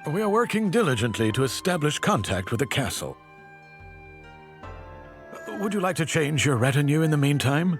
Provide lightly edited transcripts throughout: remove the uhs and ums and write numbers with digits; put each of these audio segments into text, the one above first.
We are working diligently to establish contact with the castle. Would you like to change your retinue in the meantime?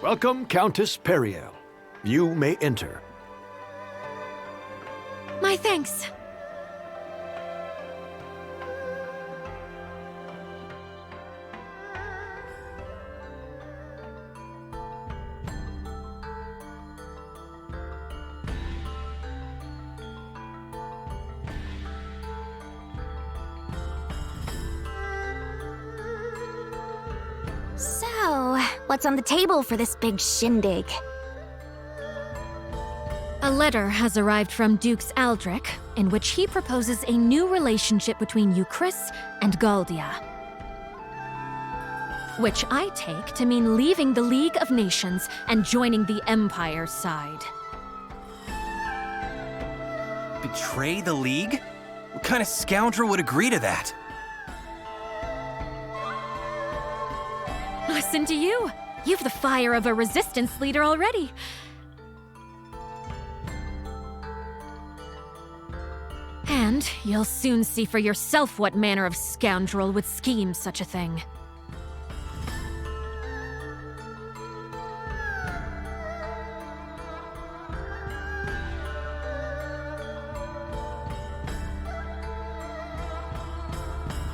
Welcome, Countess Periel. You may enter. My thanks. So, what's on the table for this big shindig? A letter has arrived from Dukes Aldrich, in which he proposes a new relationship between Euchrisse and Galdia. Which I take to mean leaving the League of Nations and joining the Empire's side. Betray the League? What kind of scoundrel would agree to that? Listen to you. You've the fire of a resistance leader already. And you'll soon see for yourself what manner of scoundrel would scheme such a thing.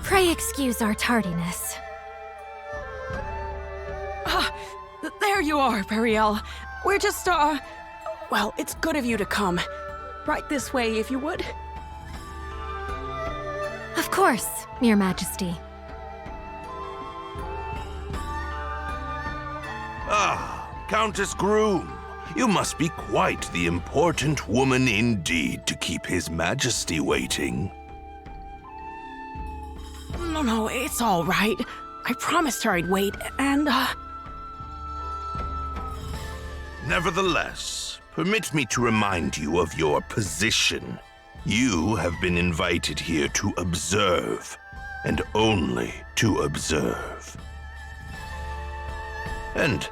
Pray excuse our tardiness. There you are, Periel. We're just, well, it's good of you to come. Right this way, if you would. Of course, Your Majesty. Ah, Countess Groom. You must be quite the important woman indeed to keep His Majesty waiting. No, it's all right. I promised her I'd wait, and, Nevertheless, permit me to remind you of your position. You have been invited here to observe, and only to observe. And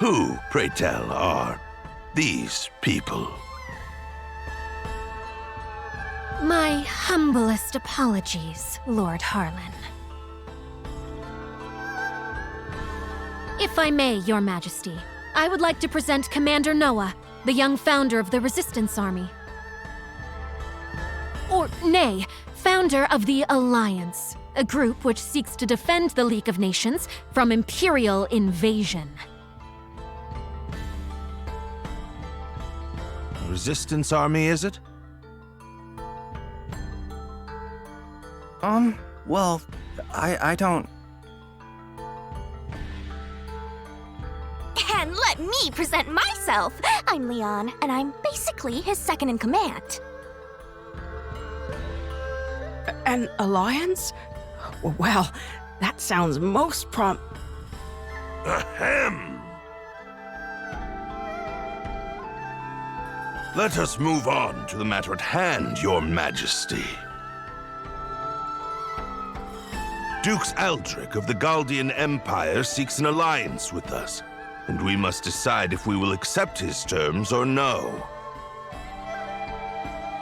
who, pray tell, are these people? My humblest apologies, Lord Harlan. If I may, Your Majesty, I would like to present Commander Noah, the young founder of the Resistance Army. Or, nay, founder of the Alliance, a group which seeks to defend the League of Nations from Imperial invasion. Resistance Army, is it? Well, I don't... And let me present myself. I'm Leon, and I'm basically his second in command. an alliance? Well, that sounds most Ahem! Let us move on to the matter at hand, Your Majesty. Dukes Aldrich of the Galdian Empire seeks an alliance with us, and we must decide if we will accept his terms or no.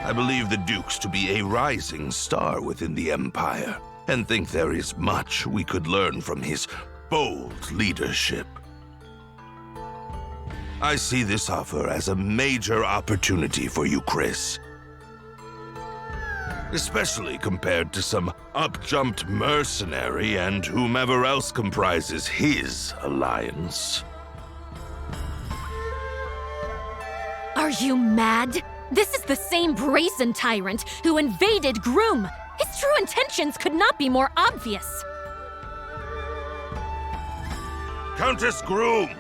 I believe the Dukes to be a rising star within the Empire, and think there is much we could learn from his bold leadership. I see this offer as a major opportunity for Euchrisse. Especially compared to some up-jumped mercenary and whomever else comprises his alliance. Are you mad? This is the same brazen tyrant who invaded Groom. His true intentions could not be more obvious. Countess Groom,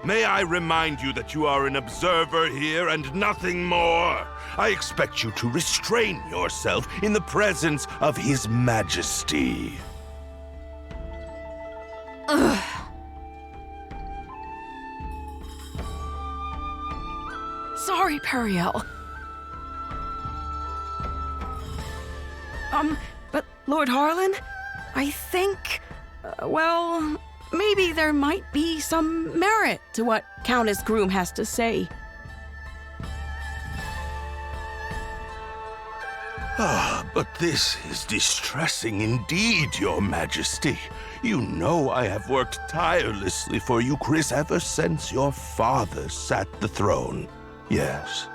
May I remind you that you are an observer here and nothing more? I expect you to restrain yourself in the presence of His Majesty. Sorry, Periel. But Lord Harlan, I think, well, maybe there might be some merit to what Countess Groom has to say. But this is distressing indeed, Your Majesty. You know I have worked tirelessly for Euchrisse ever since your father sat the throne. Yes.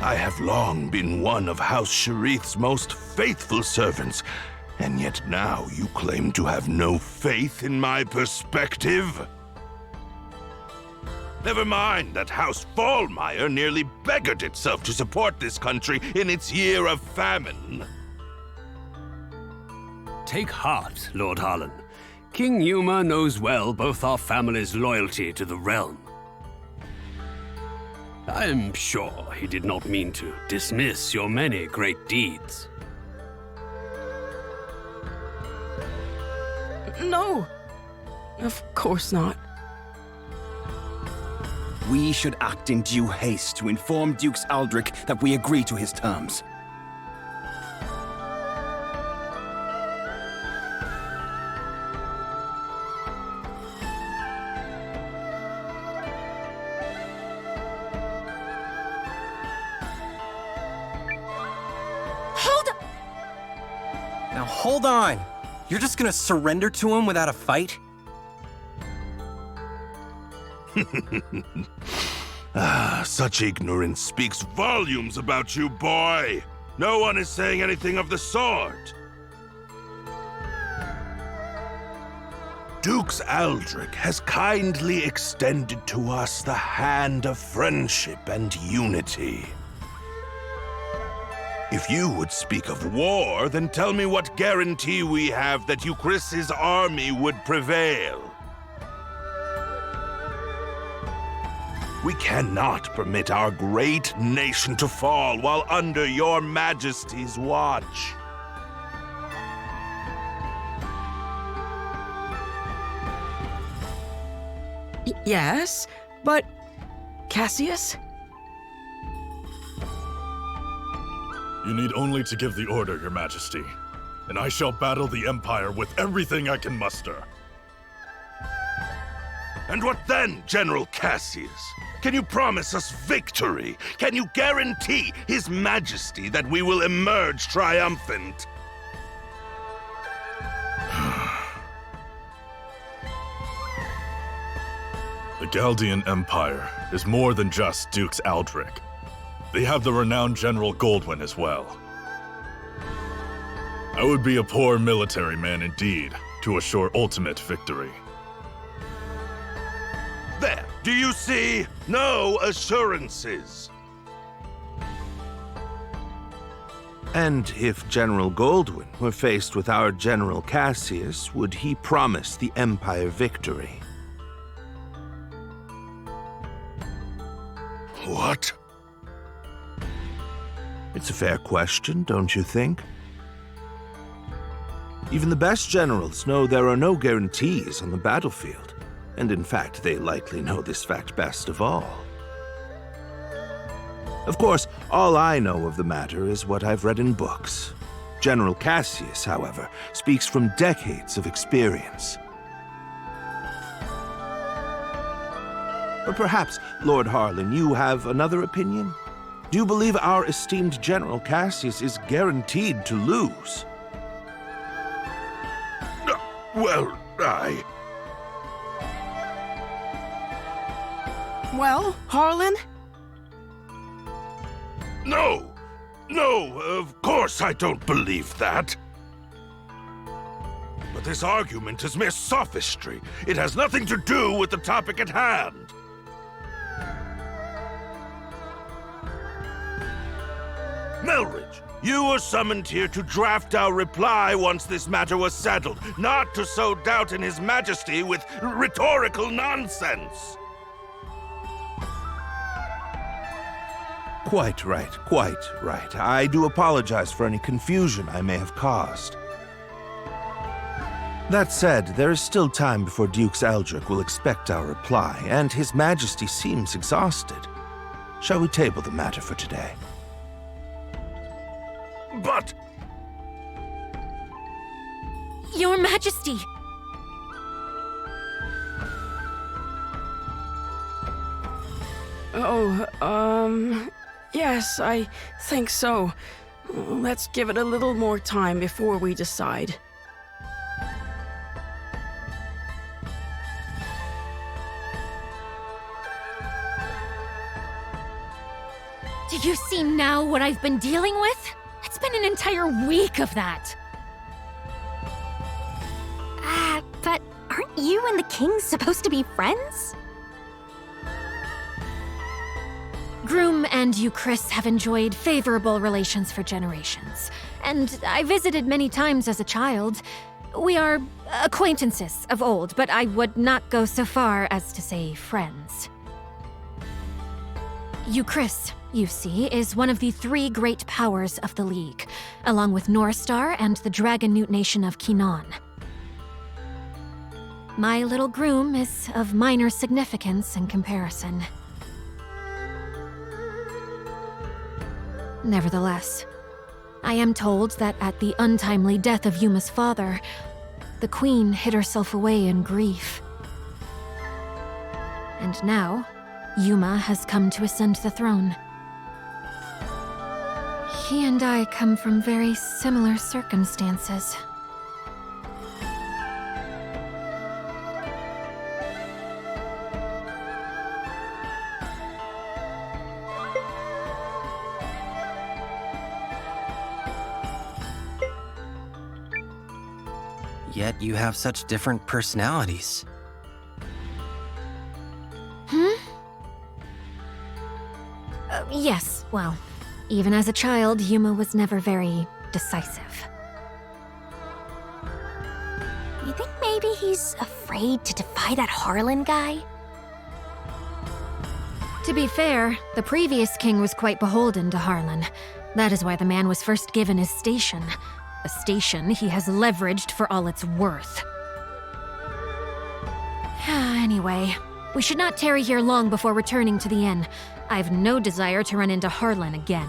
I have long been one of House Sharith's most faithful servants, and yet now you claim to have no faith in my perspective? Never mind that House Fallmeyer nearly beggared itself to support this country in its year of famine. Take heart, Lord Harlan. King Yuma knows well both our family's loyalty to the realm. I am sure he did not mean to dismiss your many great deeds. No, of course not. We should act in due haste to inform Dukes Aldrich that we agree to his terms. Now hold on! You're just gonna surrender to him without a fight? Such ignorance speaks volumes about you, boy. No one is saying anything of the sort. Dukes Aldrich has kindly extended to us the hand of friendship and unity. If you would speak of war, then tell me what guarantee we have that Euchrisse's army would prevail. We cannot permit our great nation to fall while under your Majesty's watch. Yes, but Cassius? You need only to give the order, Your Majesty, and I shall battle the Empire with everything I can muster. And what then, General Cassius? Can you promise us victory? Can you guarantee His Majesty that we will emerge triumphant? The Galdian Empire is more than just Dukes Aldrich. They have the renowned General Goldwyn as well. I would be a poor military man indeed to assure ultimate victory. There, do you see? No assurances. And if General Goldwyn were faced with our General Cassius, would he promise the Empire victory? What? It's a fair question, don't you think? Even the best generals know there are no guarantees on the battlefield, and in fact, they likely know this fact best of all. Of course, all I know of the matter is what I've read in books. General Cassius, however, speaks from decades of experience. Or perhaps, Lord Harlan, you have another opinion? Do you believe our esteemed General Cassius is guaranteed to lose? Well, Well, Harlan? No! No, of course I don't believe that. But this argument is mere sophistry. It has nothing to do with the topic at hand. Melridge, You were summoned here to draft our reply once this matter was settled, not to sow doubt in His Majesty with rhetorical nonsense. Quite right, quite right. I do apologize for any confusion I may have caused. That said, there is still time before Duke Aldrich will expect our reply, and His Majesty seems exhausted. Shall we table the matter for today? But... Your Majesty! Yes, I think so. Let's give it a little more time before we decide. Do you see now what I've been dealing with? It's been an entire week of that. But aren't you and the king supposed to be friends? Groom and Euchrisse have enjoyed favorable relations for generations, and I visited many times as a child. We are acquaintances of old, but I would not go so far as to say friends. Euchrisse, you see, is one of the 3 great powers of the League, along with Norstar and the Dragon Newt nation of Kinon. My little groom is of minor significance in comparison. Nevertheless, I am told that at the untimely death of Yuma's father, the queen hid herself away in grief. And now, Yuma has come to ascend the throne. He and I come from very similar circumstances. Yet you have such different personalities. Yes, well, even as a child, Yuma was never very decisive. You think maybe he's afraid to defy that Harlan guy? To be fair, the previous king was quite beholden to Harlan. That is why the man was first given his station. A station he has leveraged for all it's worth. Anyway, we should not tarry here long before returning to the inn. I have no desire to run into Harlan again.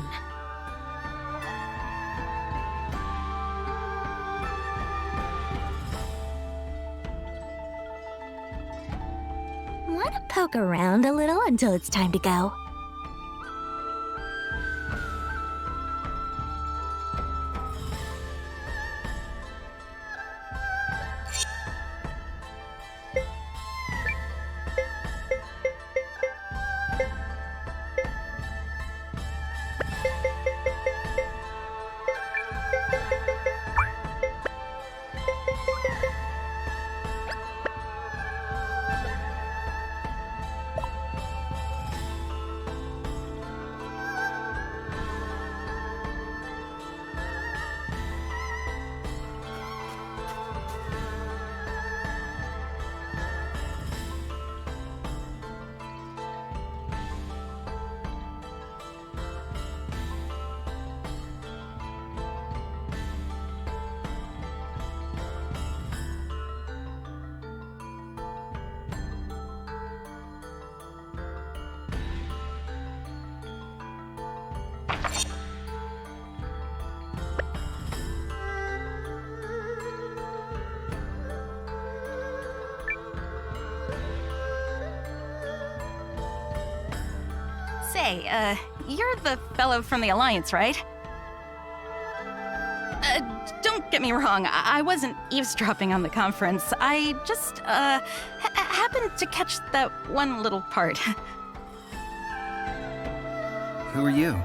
Want to poke around a little until it's time to go? Say, you're the fellow from the Alliance, right? Don't get me wrong, I wasn't eavesdropping on the conference. I just, happened to catch that one little part. Who are you?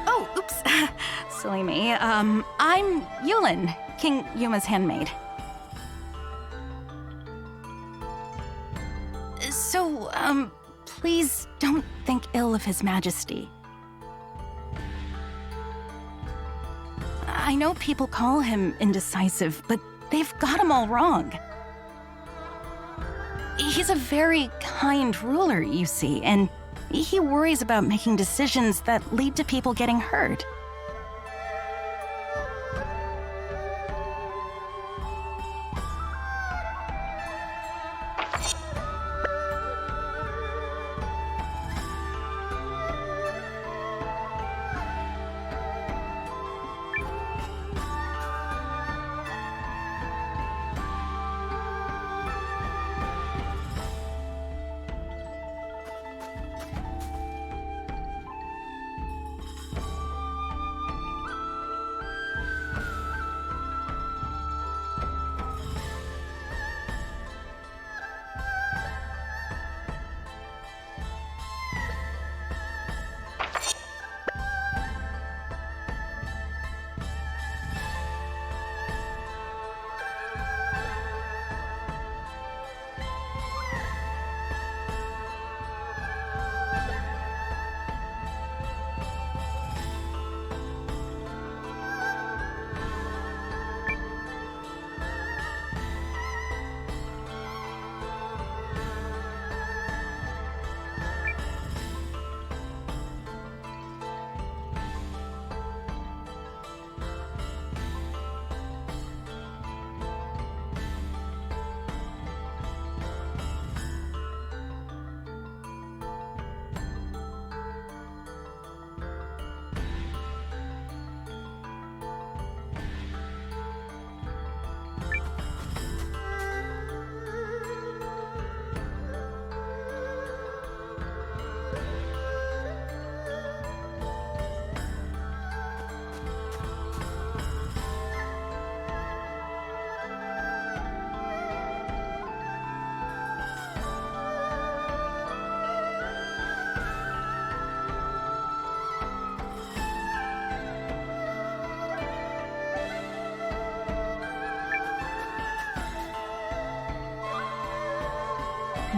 Oh, oops. Silly me. I'm Yulin, King Yuma's handmaid. So, please don't think ill of His Majesty. I know people call him indecisive, but they've got him all wrong. He's a very kind ruler, you see, and he worries about making decisions that lead to people getting hurt.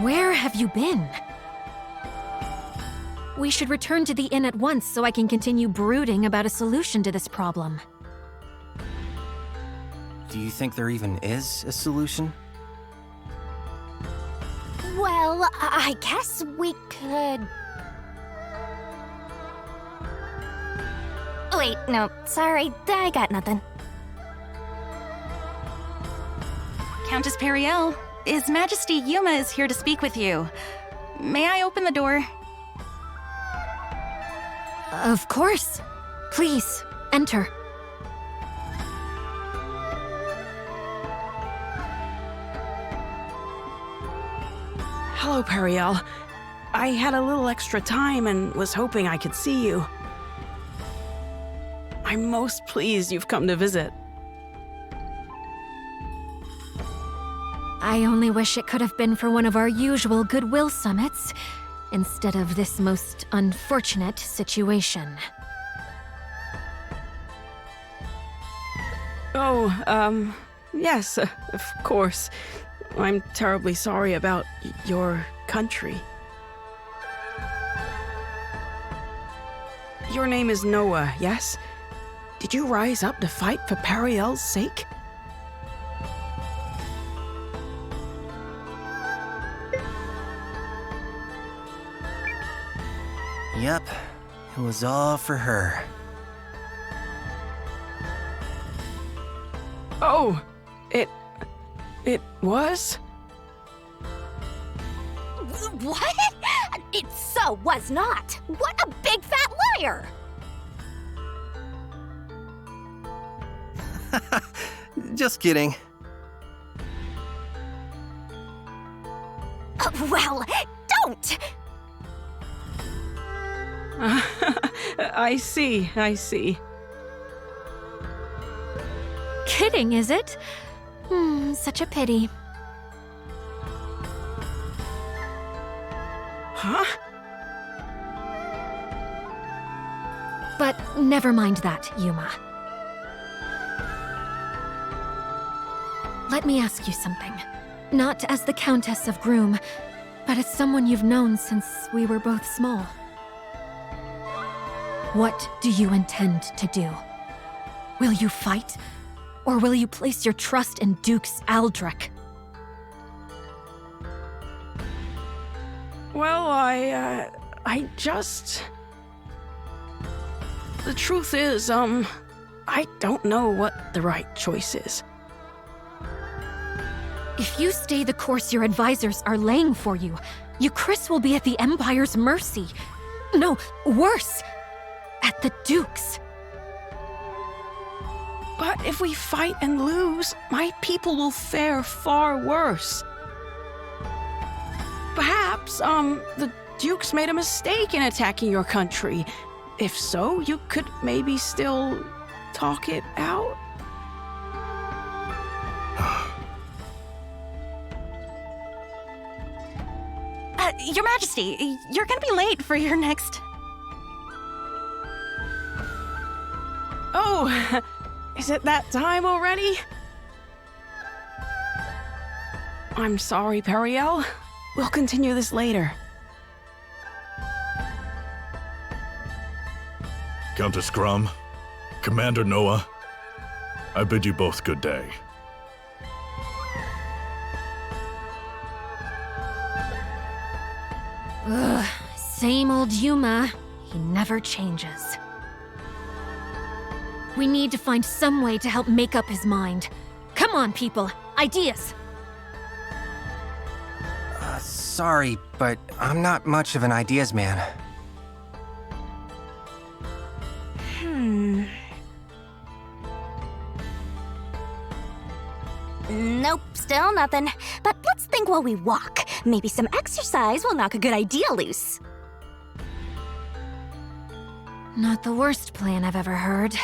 Where have you been? We should return to the inn at once so I can continue brooding about a solution to this problem. Do you think there even is a solution? Well, I guess we could... Wait, no, sorry, I got nothing. Countess Periel, His Majesty Yuma is here to speak with you. May I open the door? Of course. Please, enter. Hello, Periel. I had a little extra time and was hoping I could see you. I'm most pleased you've come to visit. I only wish it could have been for one of our usual goodwill summits, instead of this most unfortunate situation. Oh, yes, of course. I'm terribly sorry about your country. Your name is Noah, yes? Did you rise up to fight for Periel's sake? Yep, it was all for her. Oh, it was? What? It so was not. What a big fat liar! Just kidding. Well, don't! I see. Kidding, is it? Such a pity. Huh? But never mind that, Yuma. Let me ask you something. Not as the Countess of Groom, but as someone you've known since we were both small. What do you intend to do? Will you fight? Or will you place your trust in Dukes Aldrich? Well, I just... The truth is, I don't know what the right choice is. If you stay the course your advisors are laying for you, Euchrisse will be at the Empire's mercy. No, worse, at the Duke's. But if we fight and lose, my people will fare far worse. Perhaps, the Dukes made a mistake in attacking your country. If so, you could maybe still talk it out? Your Majesty, you're gonna be late for your next... Oh, is it that time already? I'm sorry, Periel. We'll continue this later. Countess Grum, Commander Noah, I bid you both good day. Ugh, same old Yuma. He never changes. We need to find some way to help make up his mind. Come on, people. Ideas! Sorry, but I'm not much of an ideas man. Nope, still nothing. But let's think while we walk. Maybe some exercise will knock a good idea loose. Not the worst plan I've ever heard.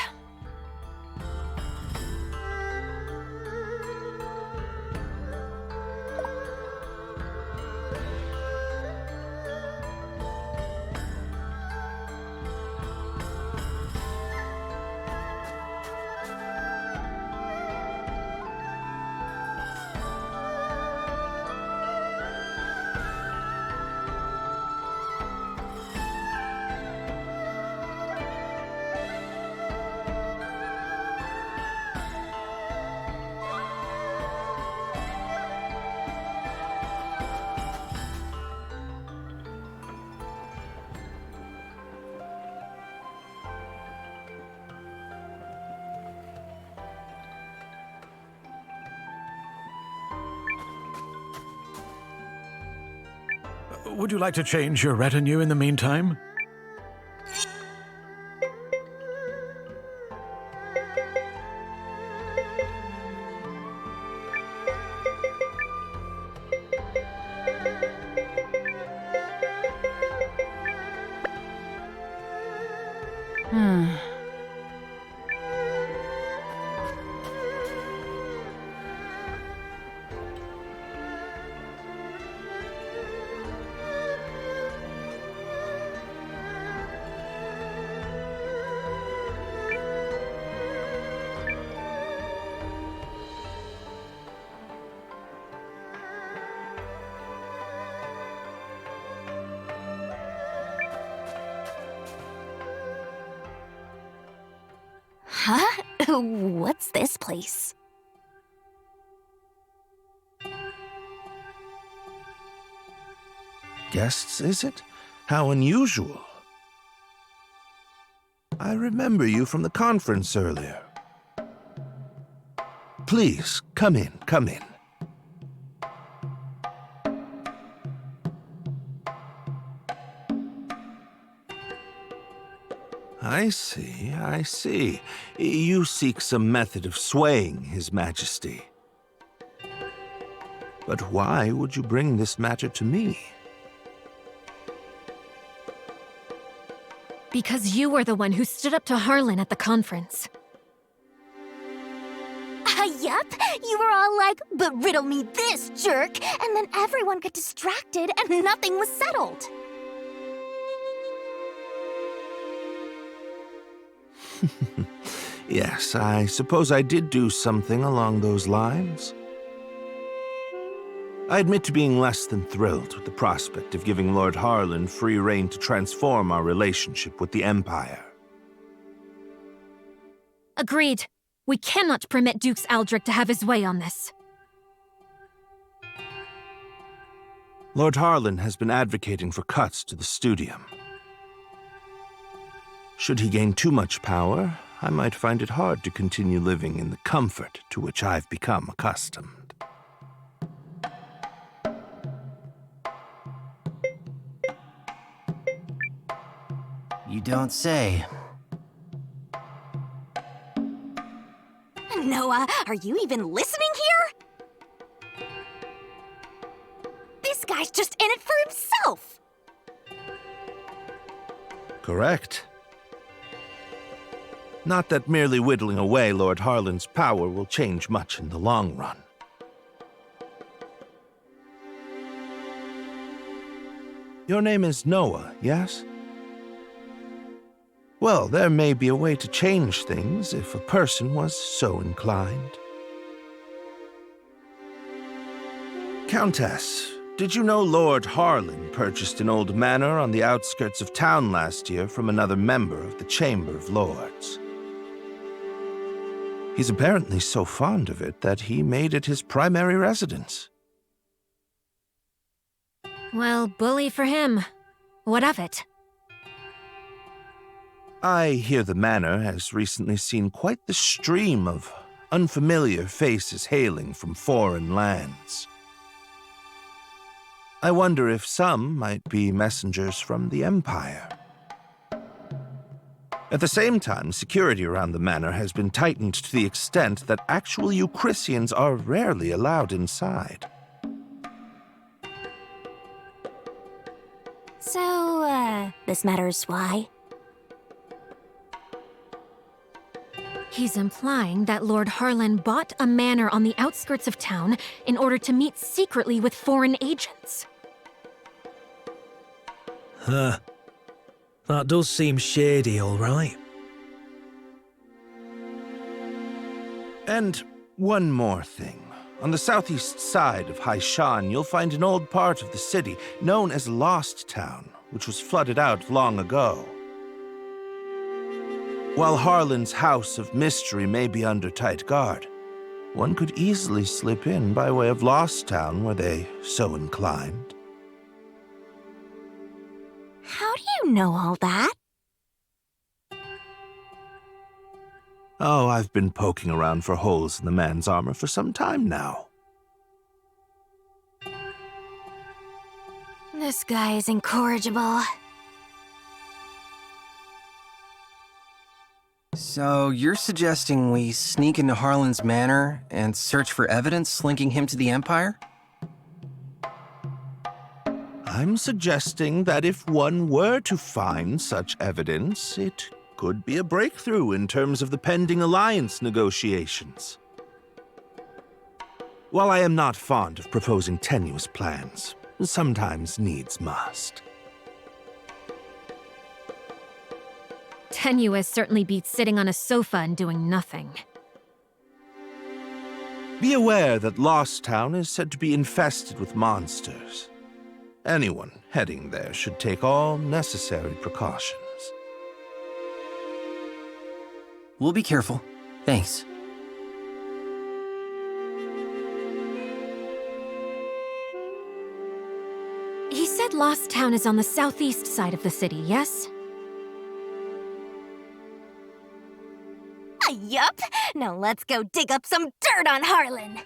Would you like to change your retinue in the meantime? Huh? What's this place? Guests, is it? How unusual. I remember you from the conference earlier. Please, come in, come in. I see, I see. You seek some method of swaying His Majesty. But why would you bring this matter to me? Because you were the one who stood up to Harlan at the conference. Yup. You were all like, but riddle me this, jerk. And then everyone got distracted and nothing was settled. Yes, I suppose I did do something along those lines. I admit to being less than thrilled with the prospect of giving Lord Harlan free rein to transform our relationship with the Empire. Agreed. We cannot permit Dukes Aldrich to have his way on this. Lord Harlan has been advocating for cuts to the studium. Should he gain too much power, I might find it hard to continue living in the comfort to which I've become accustomed. You don't say. Noah, are you even listening here? This guy's just in it for himself! Correct. Not that merely whittling away Lord Harlan's power will change much in the long run. Your name is Noah, yes? Well, there may be a way to change things if a person was so inclined. Countess, did you know Lord Harlan purchased an old manor on the outskirts of town last year from another member of the Chamber of Lords? He's apparently so fond of it that he made it his primary residence. Well, bully for him. What of it? I hear the manor has recently seen quite the stream of unfamiliar faces hailing from foreign lands. I wonder if some might be messengers from the Empire. At the same time, security around the manor has been tightened to the extent that actual Euchrissians are rarely allowed inside. So, this matters why? He's implying that Lord Harlan bought a manor on the outskirts of town in order to meet secretly with foreign agents. Huh. That does seem shady, all right. And one more thing. On the southeast side of Haishan, you'll find an old part of the city known as Lost Town, which was flooded out long ago. While Harlan's House of Mystery may be under tight guard, one could easily slip in by way of Lost Town were they so inclined. How do you know all that? Oh, I've been poking around for holes in the man's armor for some time now. This guy is incorrigible. So you're suggesting we sneak into Harlan's manor and search for evidence linking him to the Empire? I'm suggesting that if one were to find such evidence, it could be a breakthrough in terms of the pending alliance negotiations. While I am not fond of proposing tenuous plans, sometimes needs must. Tenuous certainly beats sitting on a sofa and doing nothing. Be aware that Lost Town is said to be infested with monsters. Anyone heading there should take all necessary precautions. We'll be careful. Thanks. He said Lost Town is on the southeast side of the city, yes? Yup. Now let's go dig up some dirt on Harlan.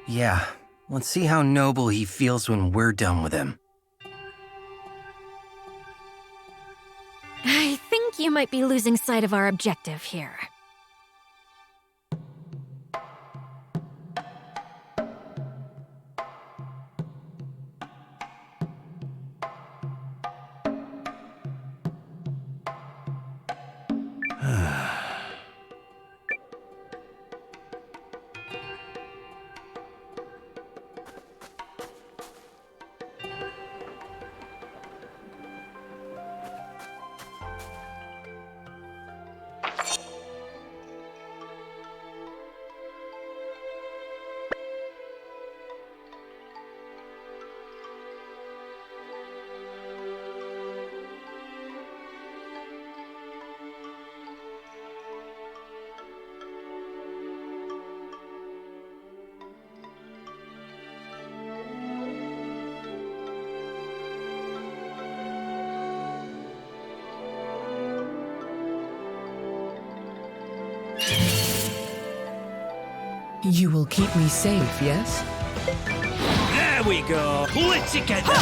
Yeah, let's see how noble he feels when we're done with him. I think you might be losing sight of our objective here. You will keep me safe, yes? There we go. Pull it together.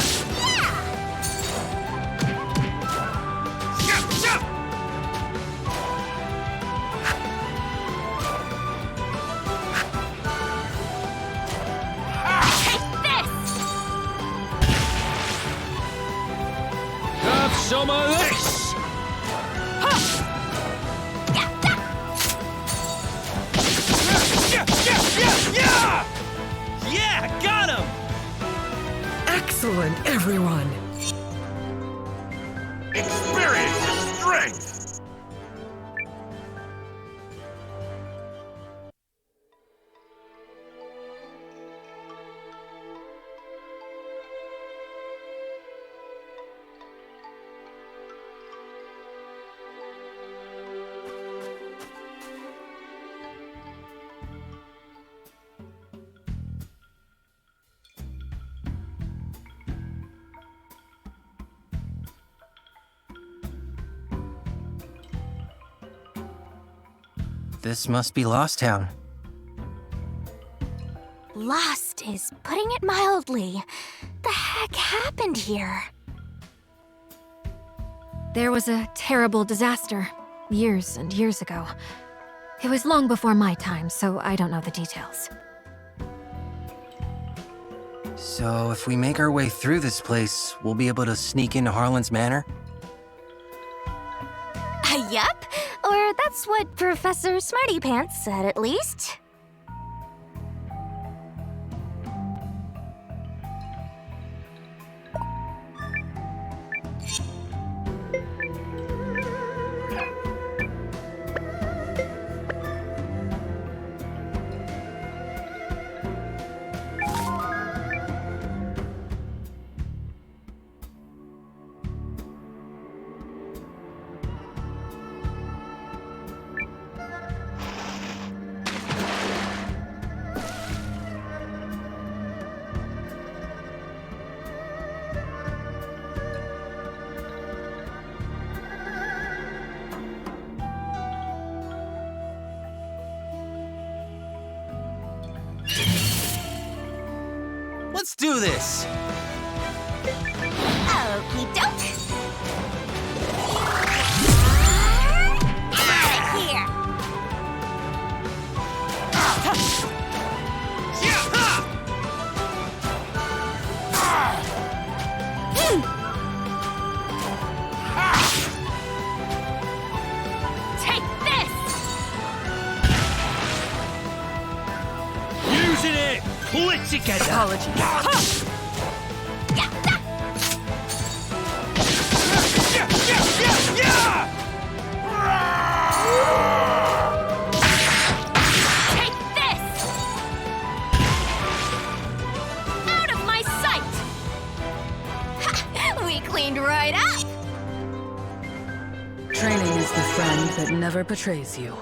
Some of this! Yeah, got him! Excellent, everyone! Experience is strength! This must be Lost Town. Lost is putting it mildly. The heck happened here? There was a terrible disaster, years and years ago. It was long before my time, so I don't know the details. So if we make our way through this place, we'll be able to sneak into Harlan's Manor? Yup. Or that's what Professor Smarty Pants said, at least. Let's do this! Okie doke. Out of here. Take this! Using it! Pull it together! Apologies. Take this! Out of my sight! We cleaned right up. Training is the friend that never betrays you.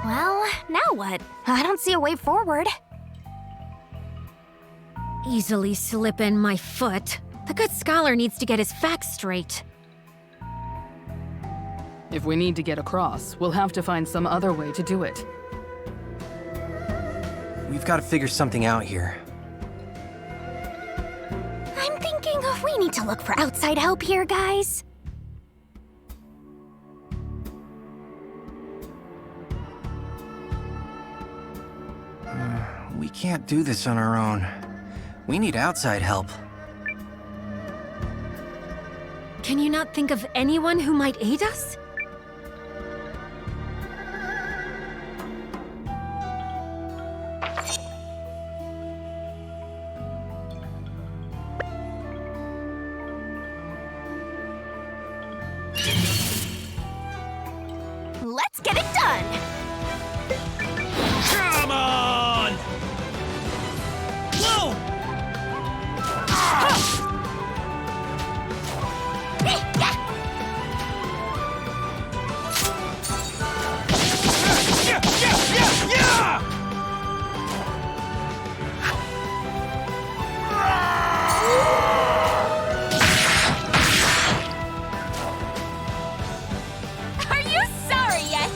Well, now what? I don't see a way forward. Easily slip in my foot. The good scholar needs to get his facts straight. If we need to get across, we'll have to find some other way to do it. We've got to figure something out here. I'm thinking we need to look for outside help here, guys. We can't do this on our own. We need outside help. Can you not think of anyone who might aid us? Let's get it done! Come on! Whoa! Are you sorry yet?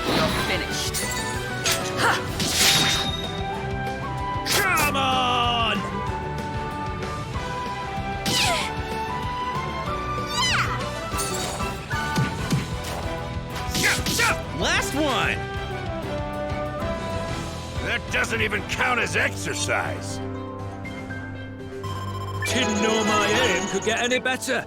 You're finished. Come on! Last one! That doesn't even count as exercise. Didn't know my aim could get any better.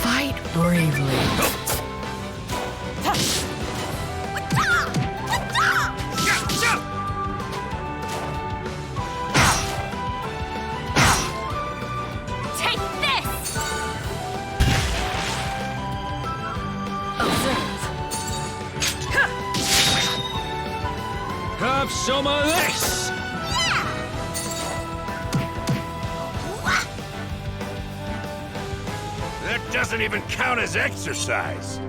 Fight bravely. Take this! Have some of this! That doesn't even count as exercise.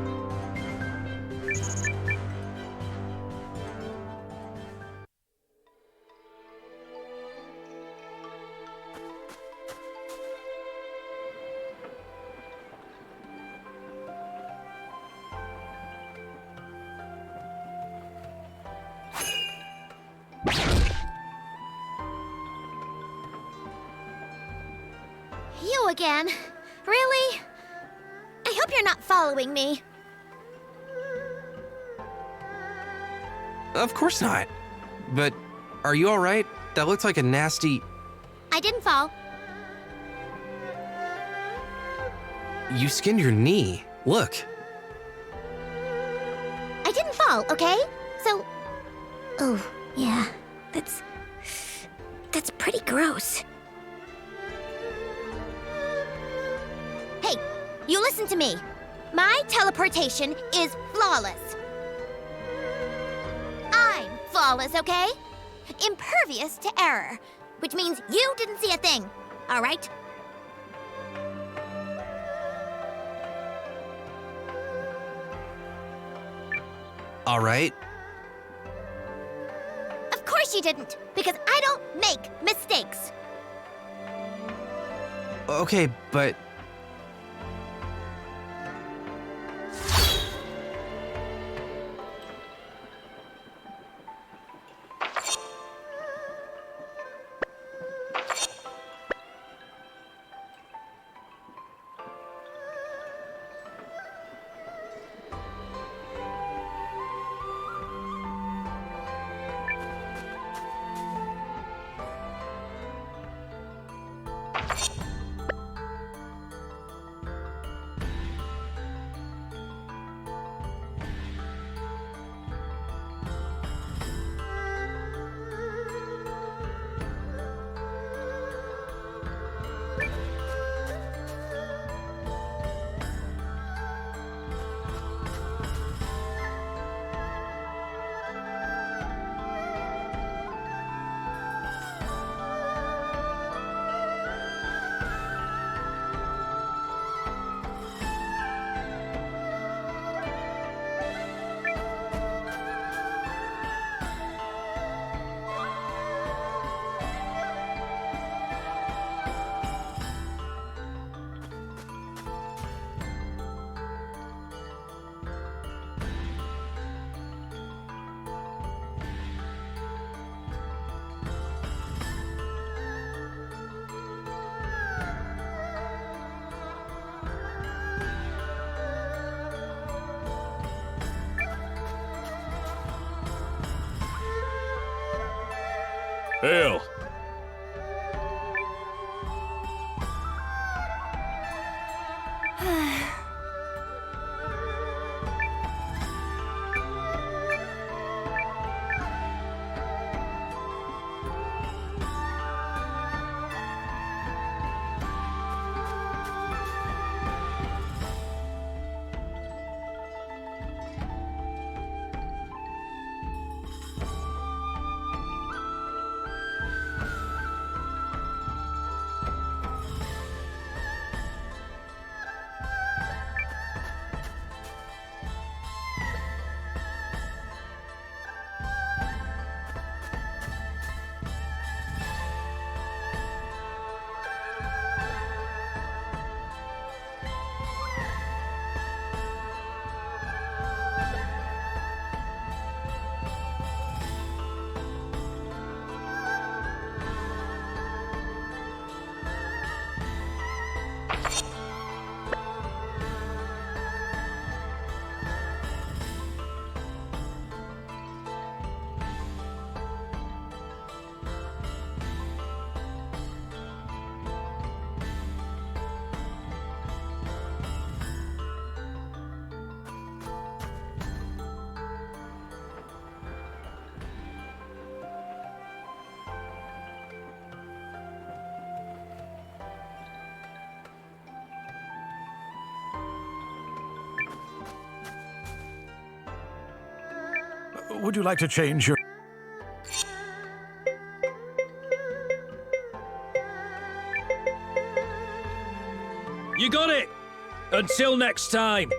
You again? Really? I hope you're not following me. Of course not. But are you all right? That looks like a nasty... I didn't fall. You skinned your knee. Look. I didn't fall, okay? So... Oh, yeah. That's pretty gross. Hey, you listen to me. My teleportation is flawless. I'm flawless, okay? Impervious to error, which means you didn't see a thing, all right? All right. Of course you didn't, because I don't make mistakes. Okay, but... Hail! Would you like to change your... You got it! Until next time!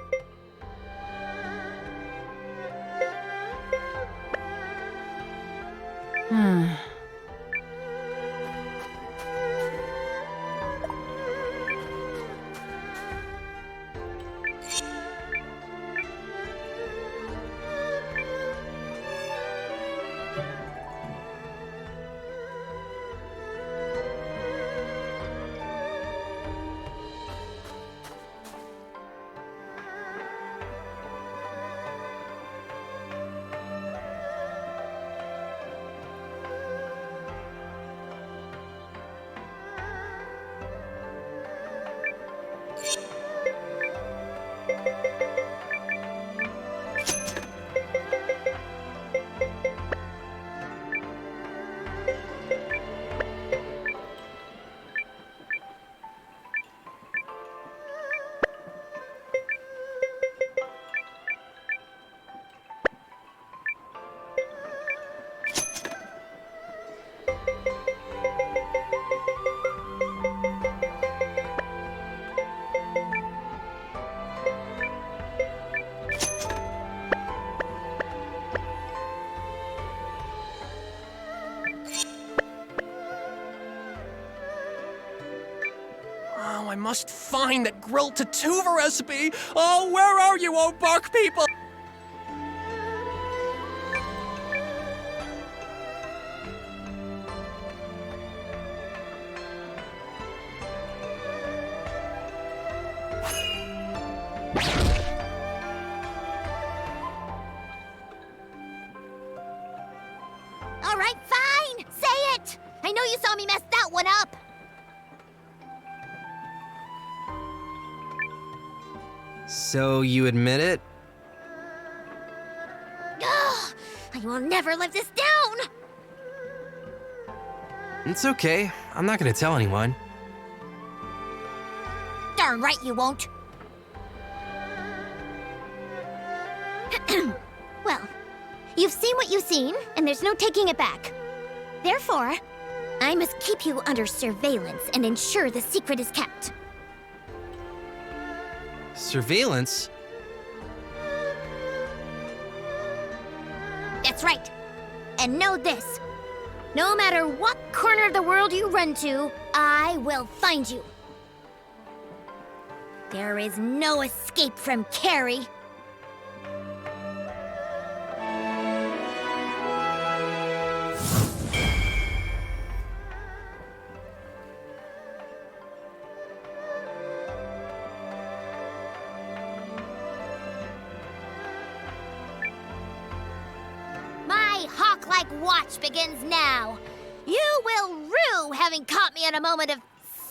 I must find that grilled Tatuva recipe! Oh, where are you, oh bark people? All right, fine! Say it! I know you saw me mess that one up! So you admit it? Ugh, I will never live this down! It's okay. I'm not gonna tell anyone. Darn right you won't. Well, you've seen what you've seen, and there's no taking it back. Therefore, I must keep you under surveillance and ensure the secret is kept. Surveillance? That's right. And know this. No matter what corner of the world you run to, I will find you. There is no escape from Carrie. My hawk-like watch begins now. You will rue having caught me in a moment of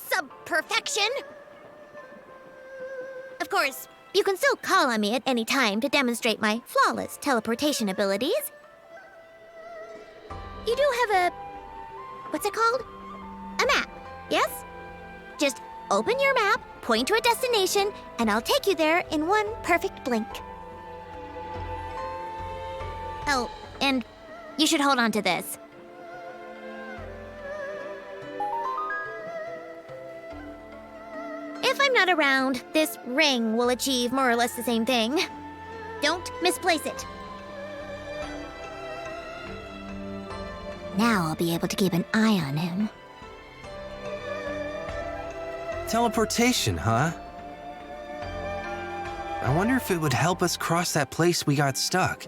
sub-perfection. Of course, you can still call on me at any time to demonstrate my flawless teleportation abilities. You do have a... what's it called? A map, yes? Just open your map, point to a destination, and I'll take you there in one perfect blink. Oh, and you should hold on to this. If I'm not around, this ring will achieve more or less the same thing. Don't misplace it. Now I'll be able to keep an eye on him. Teleportation, huh? I wonder if it would help us cross that place we got stuck.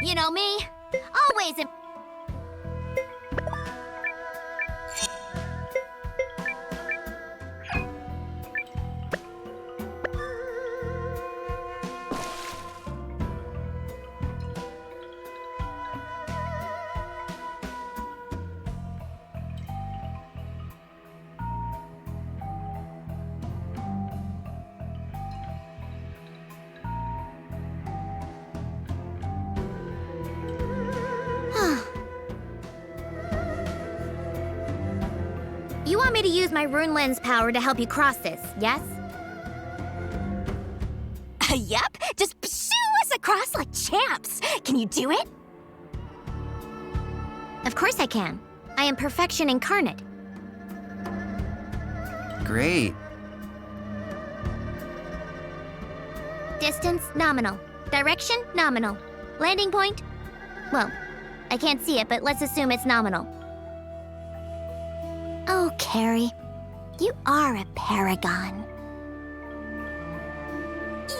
You know me, always in... You want me to use my rune lens power to help you cross this, yes? Yep, just shoo us across like champs. Can you do it? Of course I can. I am perfection incarnate. Great. Distance, nominal. Direction, nominal. Landing point? Well, I can't see it, but let's assume it's nominal. Oh, Carrie, you are a paragon.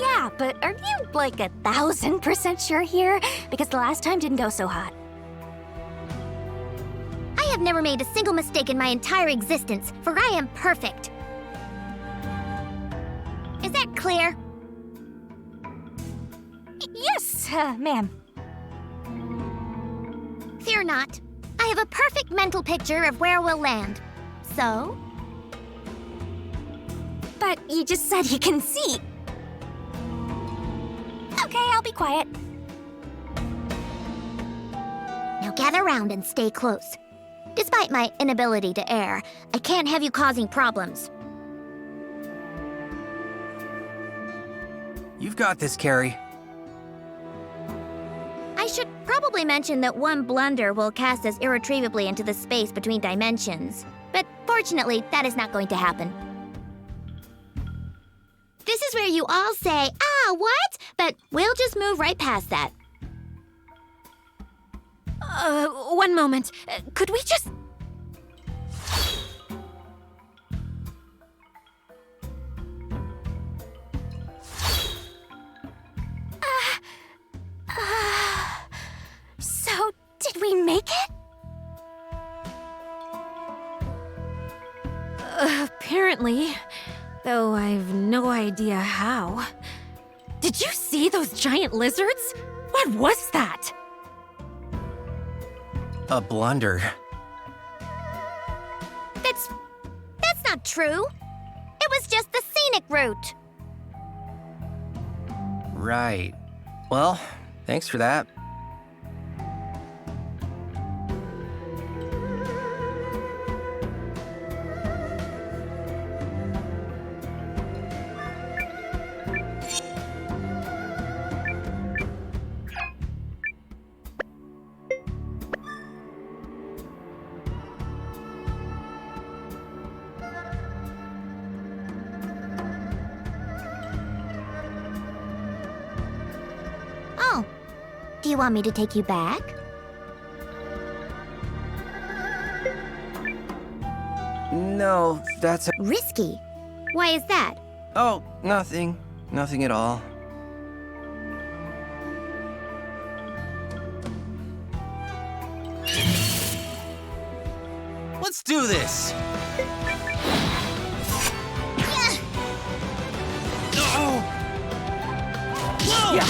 Yeah, but are you like 1000% sure here? Because the last time didn't go so hot. I have never made a single mistake in my entire existence, for I am perfect. Is that clear? Yes, ma'am. Fear not. I have a perfect mental picture of where we'll land. So? But you just said you can see. Okay, I'll be quiet. Now gather round and stay close. Despite my inability to err, I can't have you causing problems. You've got this, Carrie. I should probably mention that one blunder will cast us irretrievably into the space between dimensions. But fortunately, that is not going to happen. This is where you all say, "Ah, what?" But we'll just move right past that. One moment. Could we just... So, did we make it? Apparently. Though I've no idea how. Did you see those giant lizards? What was that? A blunder. That's not true. It was just the scenic route. Right. Well, thanks for that. Oh, do you want me to take you back? No, that's risky. Why is that? Oh, nothing. Nothing at all. Let's do this! No! Whoa! Yeah.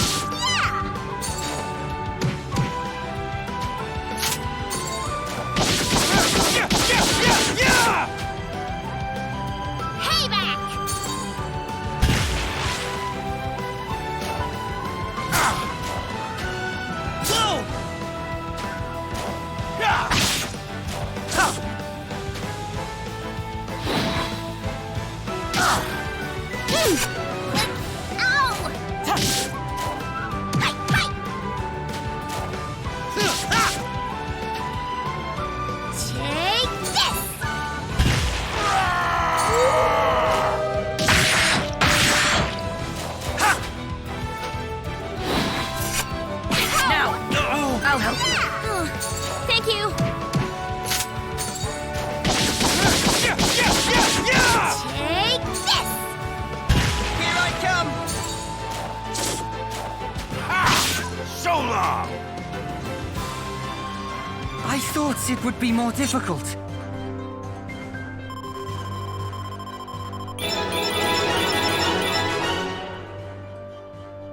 I thought it would be more difficult.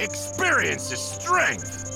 Experience is strength!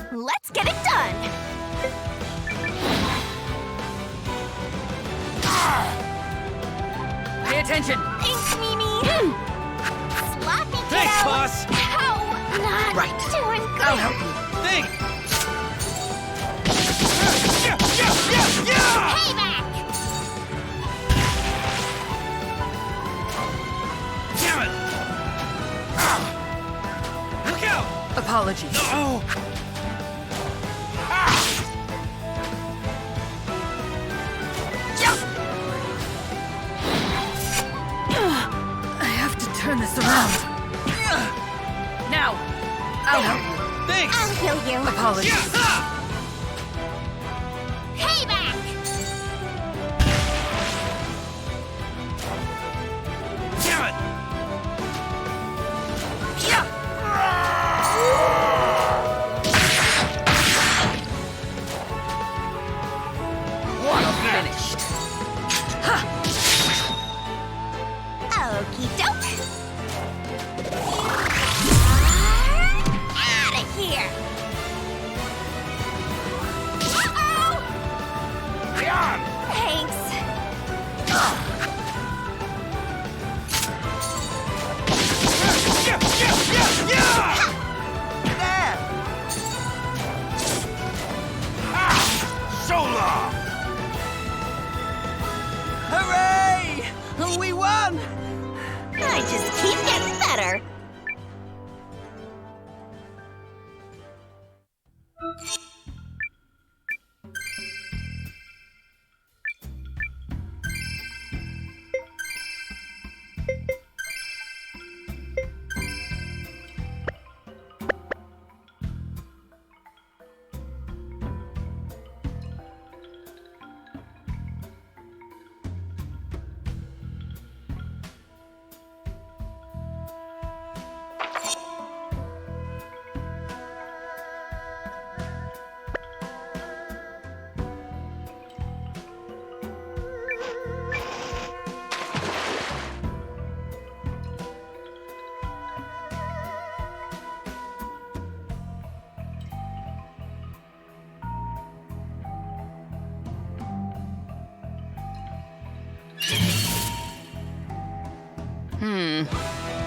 Let's get it done! Pay attention! Thanks, Mimi! Sloppy kiddo! Thanks, boss! Ow! Not Right. doing good! I'll help you. Think! Payback! Damn it! Look out! Apologies. No! I have to turn this around. Now! I'll help you. Thanks! I'll heal you. Apologies. Payback! Damn it!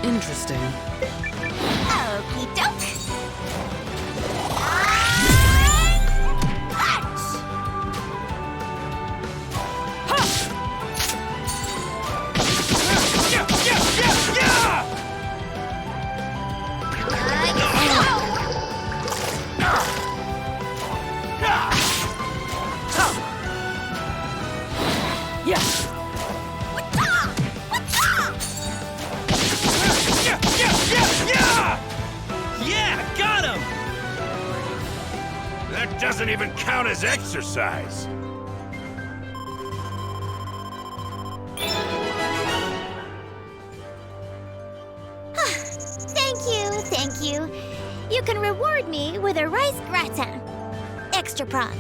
Interesting. Okie doke. Punch! Yeah, got him! That doesn't even count as exercise. Thank you. You can reward me with a rice gratin. Extra prawns.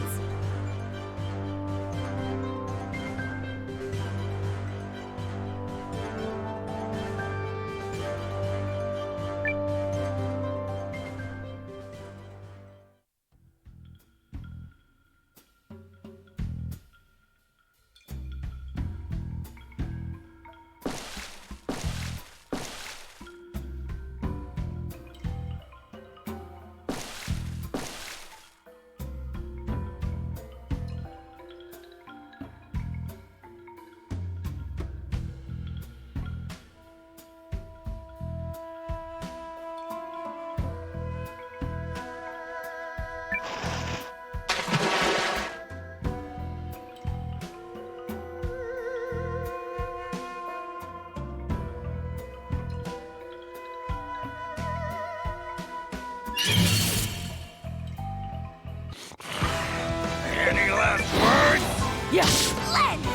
Any last words? Yes. Lens!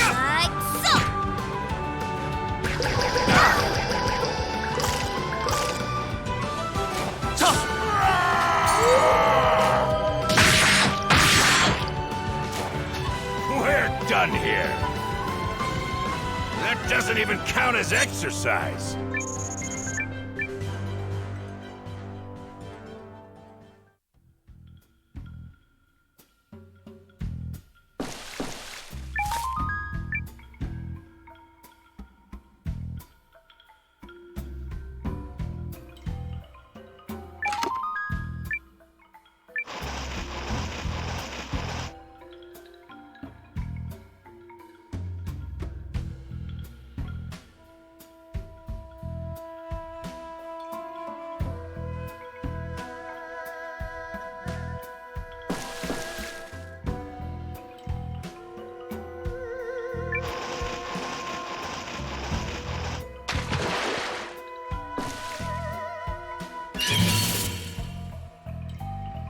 Like so! We're done here. That doesn't even count as exercise.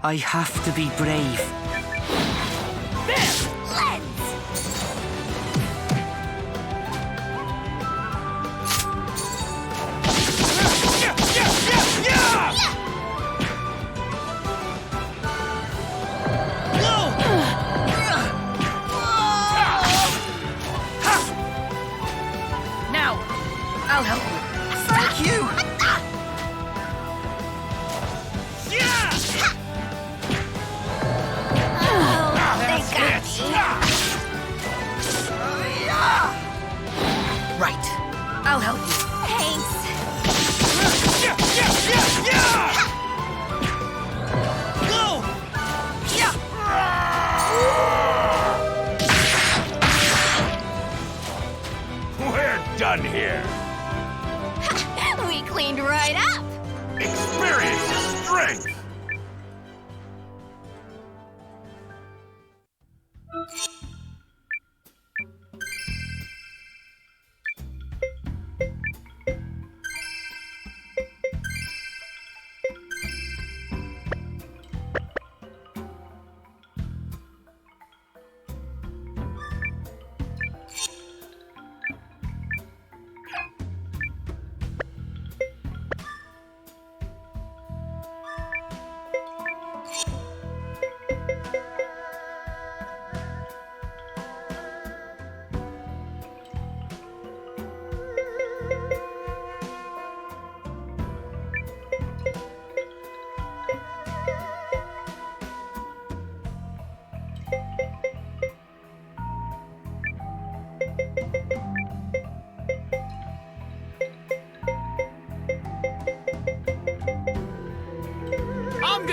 I have to be brave. There! Lens! Now, I'll help you. Thank you! Right. I'll help you. Thanks. We're done here. We cleaned right up. Experience is strength.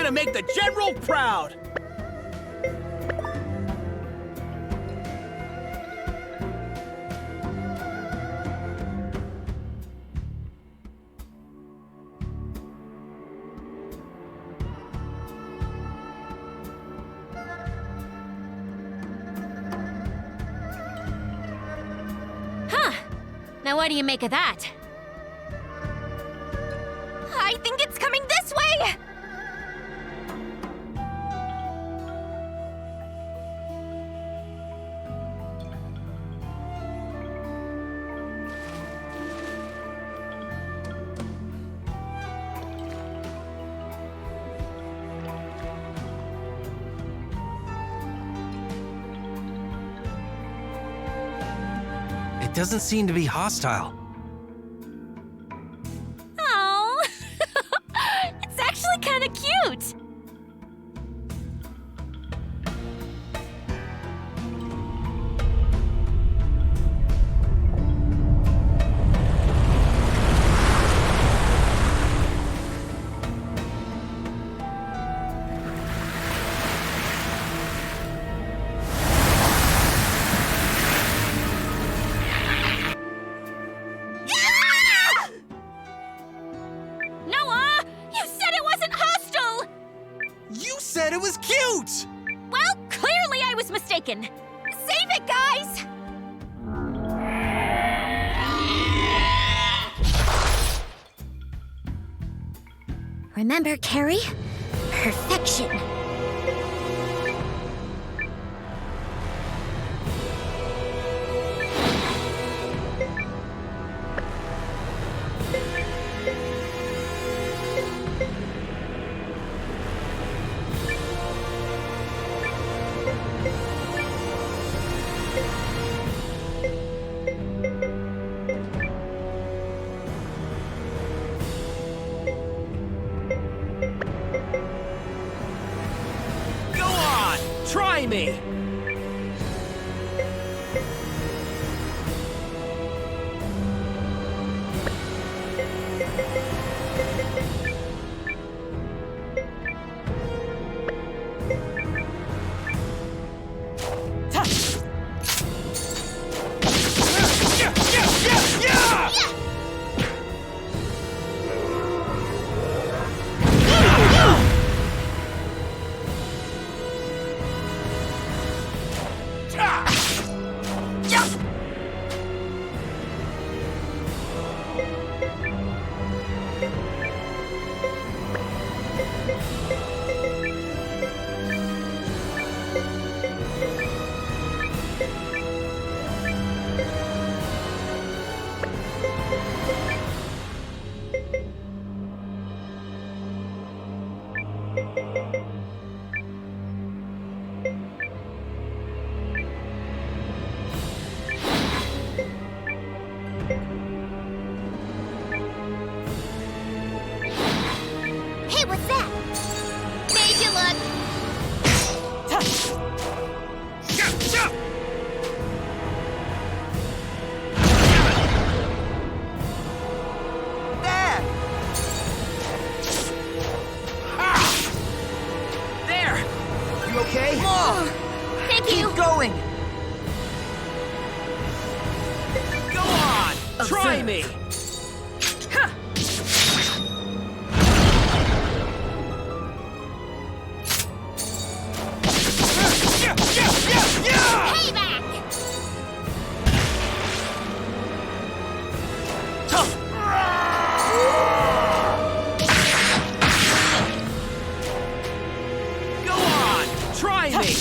gonna make the General proud! Now what do you make of that? I think it's coming this way! It doesn't seem to be hostile. Oh, it's actually kind of cute. Said it was cute! Well, clearly I was mistaken. Save it, guys! Remember, Carrie? Perfection. Try me! Hey, what's that? Made you look. There! You okay? Thank you. Keep going! Go on! Try me! Payback! Go on! Try me!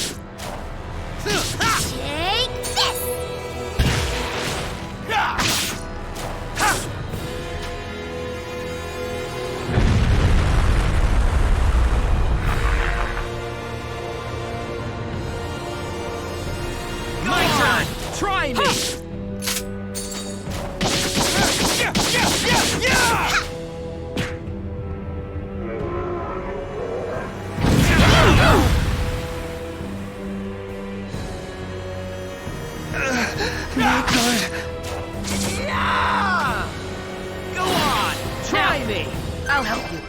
Take this! My turn! Try me! Go on! Try me! I'll help you.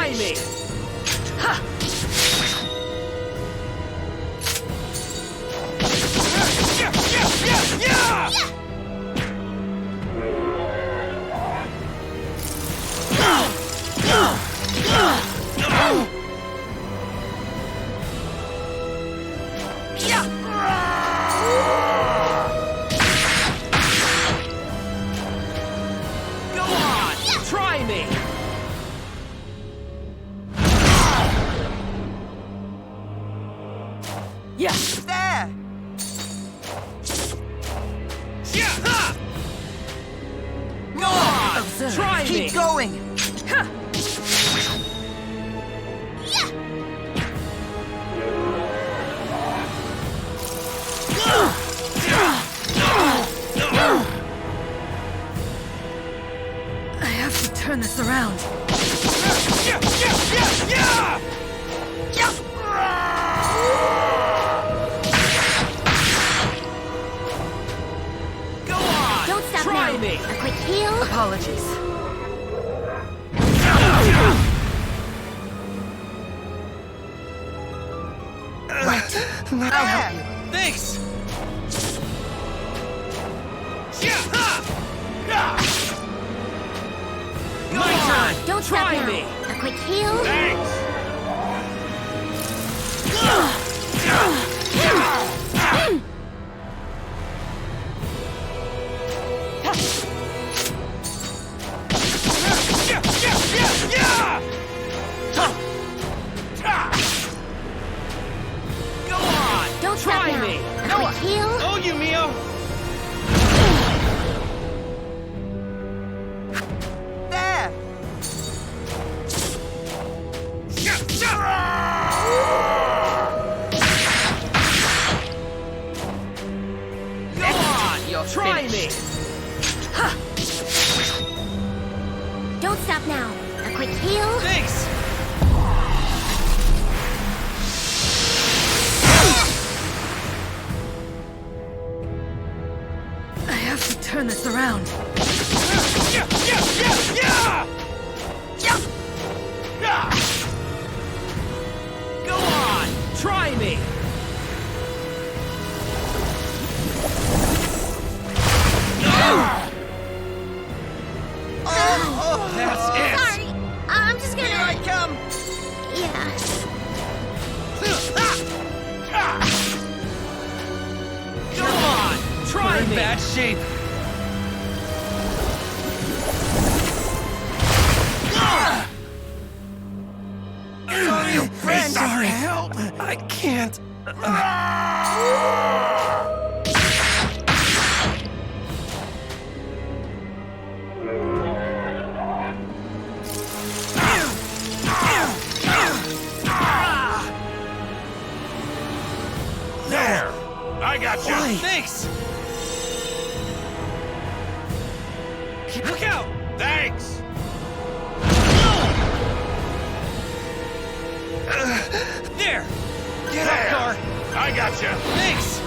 Try me! Ha! Go on! Try me! Yeah. There! Go on! Observe. Try Keep me! going! I have to turn this around. Go on! Don't stop Try now. me! A quick heal. Apologies. I'll help you. Thanks! My turn! Don't Try stop now. me! A quick heal. Thanks! Go on! Don't stop Try now. me! A quick heal. Oh, you, Mio! There! Go on! You're Try finished. me! Don't stop now. A quick heal. Thanks! I have to turn this around. Go on! Try me! That's it! Sorry. I'm just gonna. Here I come! Yeah. Go on! Try We're in me! bad shape. Sorry, friend. Sorry. Help! I can't. There! I got you! Why? Thanks! Look out! Thanks! There! Get There. up, car! I got you! Thanks!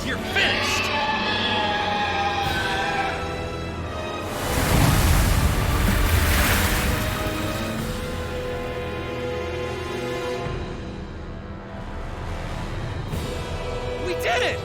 You're finished! We did it!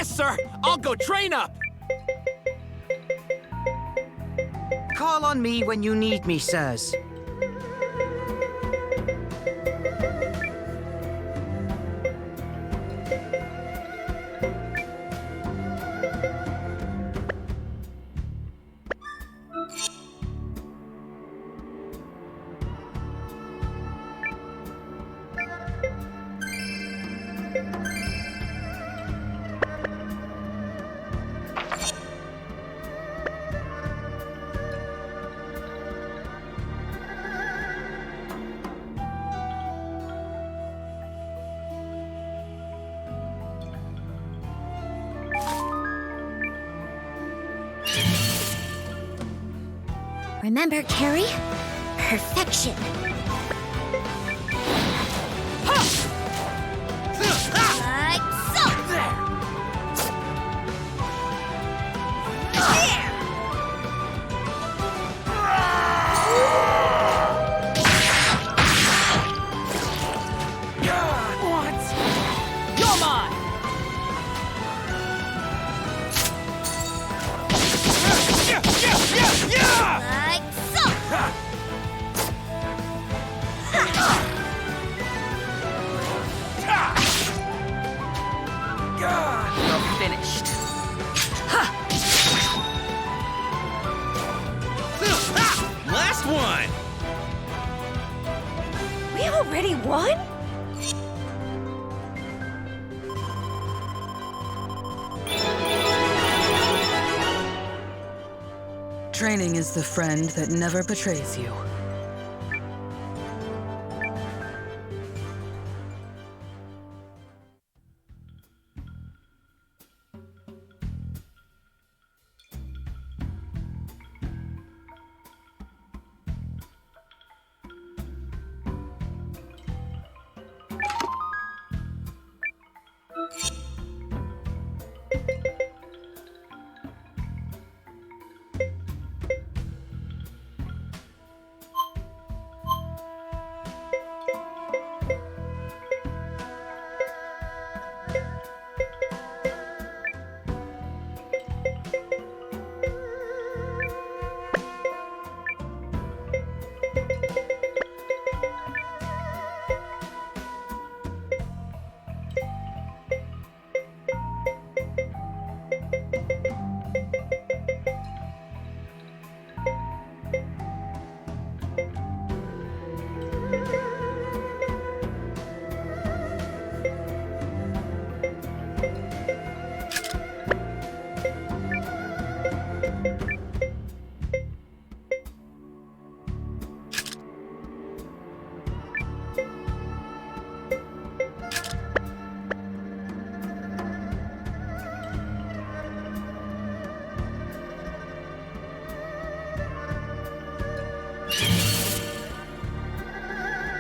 Yes, sir! I'll go train up! Call on me when you need me, sirs. Remember, Carrie? Perfection. Like so! What? You're mine! Like so! You're finished. Last one! We already won? Training is the friend that never betrays you.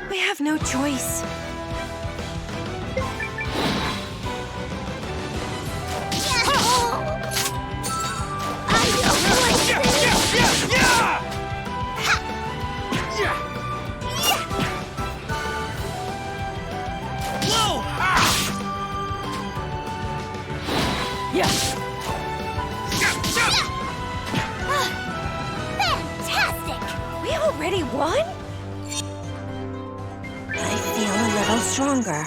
We have no choice. Fantastic! We already won? I feel a little stronger.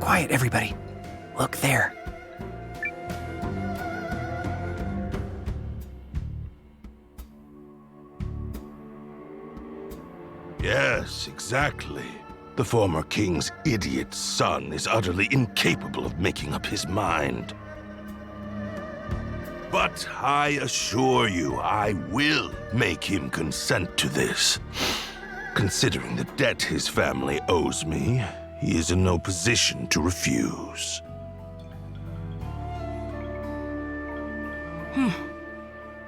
Quiet, everybody. Look there. Yes, exactly. The former king's idiot son is utterly incapable of making up his mind. But I assure you, I will make him consent to this. Considering the debt his family owes me, he is in no position to refuse.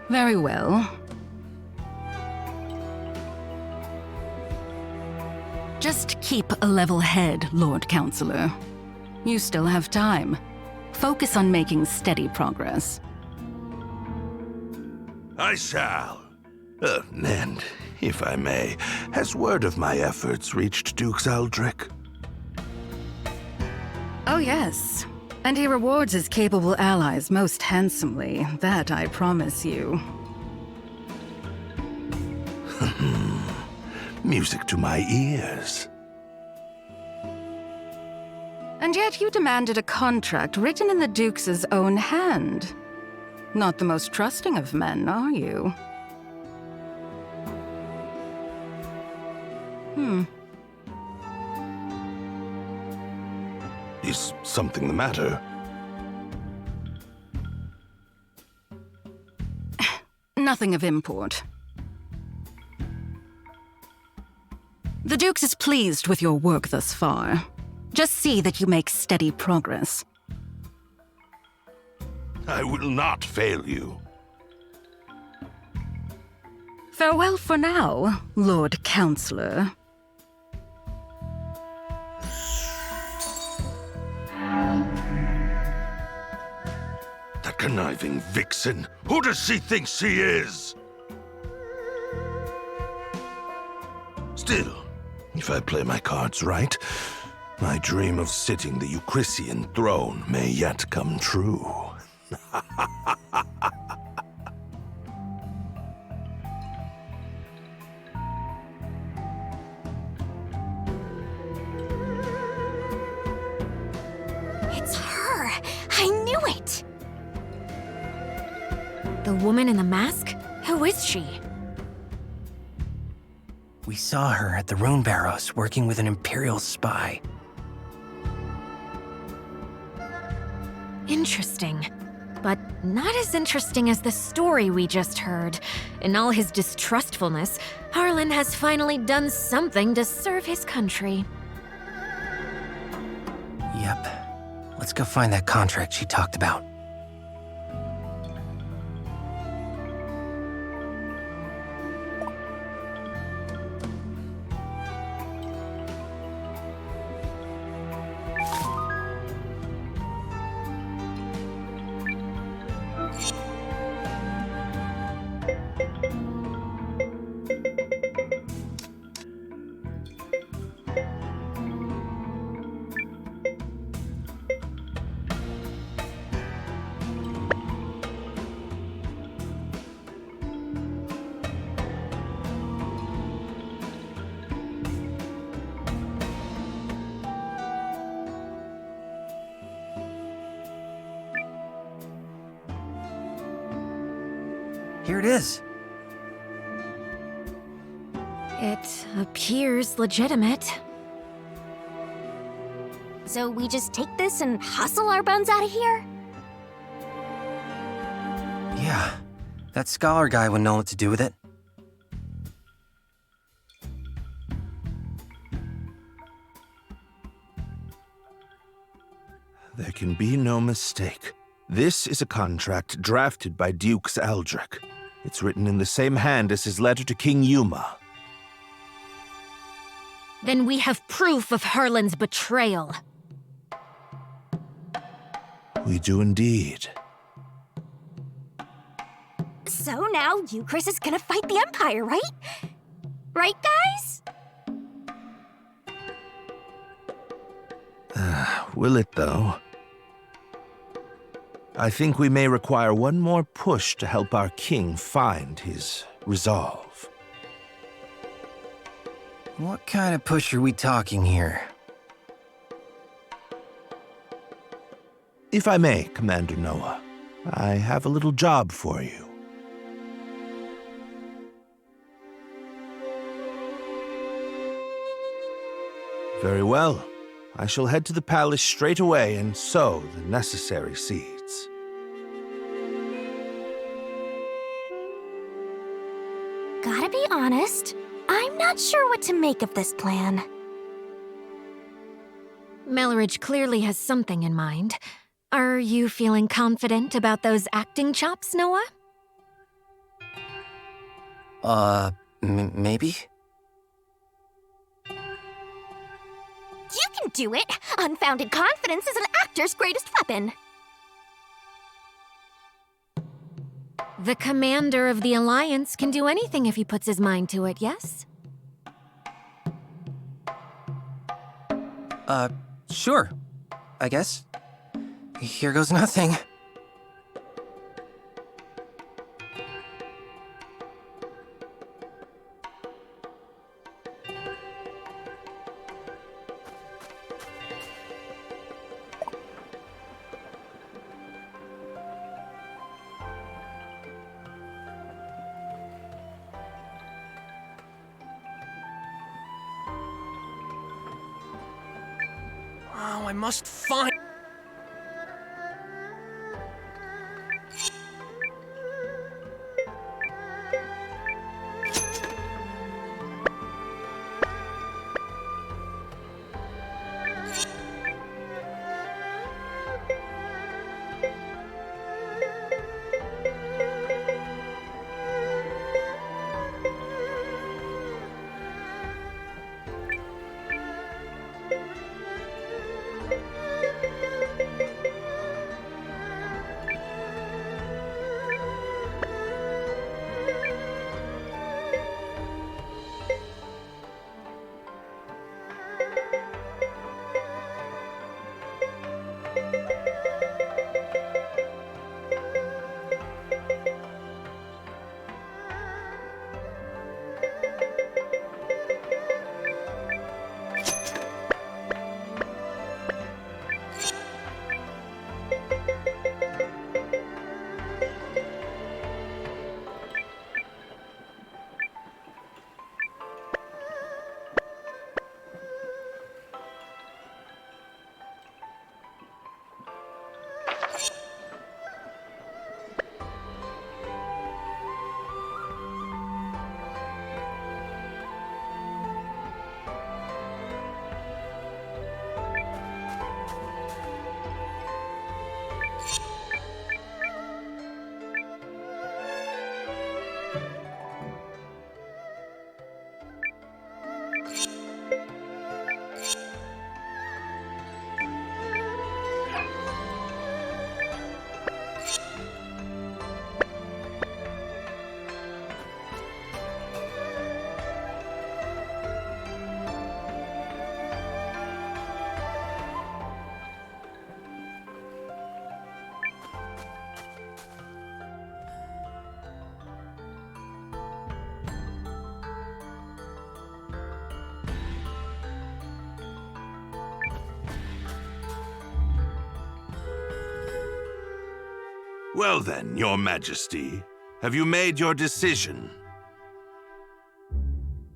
Very well. Just keep a level head, Lord Counselor. You still have time. Focus on making steady progress. I shall. And, if I may, has word of my efforts reached Dukes Aldrich? Oh, yes. And he rewards his capable allies most handsomely. That I promise you. Music to my ears. And yet you demanded a contract written in the Duke's own hand. Not the most trusting of men, are you? Is something the matter? Nothing of import. The Dukes is pleased with your work thus far. Just see that you make steady progress. I will not fail you. Farewell for now, Lord Counselor. That conniving vixen! Who does she think she is? Still, if I play my cards right, my dream of sitting the Euchrissian throne may yet come true. It's her! I knew it! The woman in the mask? Who is she? We saw her at the Rune Barrows working with an Imperial spy. Interesting. But not as interesting as the story we just heard. In all his distrustfulness, Harlan has finally done something to serve his country. Yep. Let's go find that contract she talked about. Here it is. It appears legitimate. So we just take this and hustle our buns out of here? Yeah. That scholar guy would know what to do with it. There can be no mistake. This is a contract drafted by Dukes Aldrich. It's written in the same hand as his letter to King Yuma. Then we have proof of Harlan's betrayal. We do indeed. So now Euchrisse is gonna fight the Empire, right? Right, guys? Will it, though? I think we may require one more push to help our king find his resolve. What kind of push are we talking here? If I may, Commander Noah, I have a little job for you. Very well. I shall head to the palace straight away and sow the necessary seeds. Gotta be honest, I'm not sure what to make of this plan. Melridge clearly has something in mind. Are you feeling confident about those acting chops, Noah? Maybe? You can do it! Unfounded confidence is an actor's greatest weapon! The commander of the Alliance can do anything if he puts his mind to it, yes? Sure. I guess. Here goes nothing. Oh, I must find... Well then, Your Majesty, have you made your decision?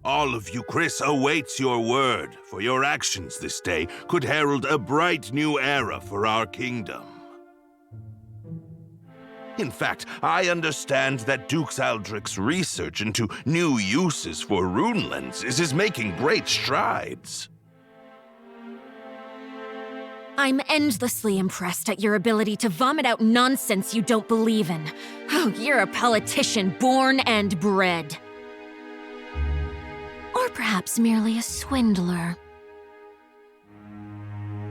All of Euchrisse awaits your word, for your actions this day could herald a bright new era for our kingdom. In fact, I understand that Duke Aldrich's research into new uses for rune lenses is making great strides. I'm endlessly impressed at your ability to vomit out nonsense you don't believe in. Oh, you're a politician born and bred. Or perhaps merely a swindler.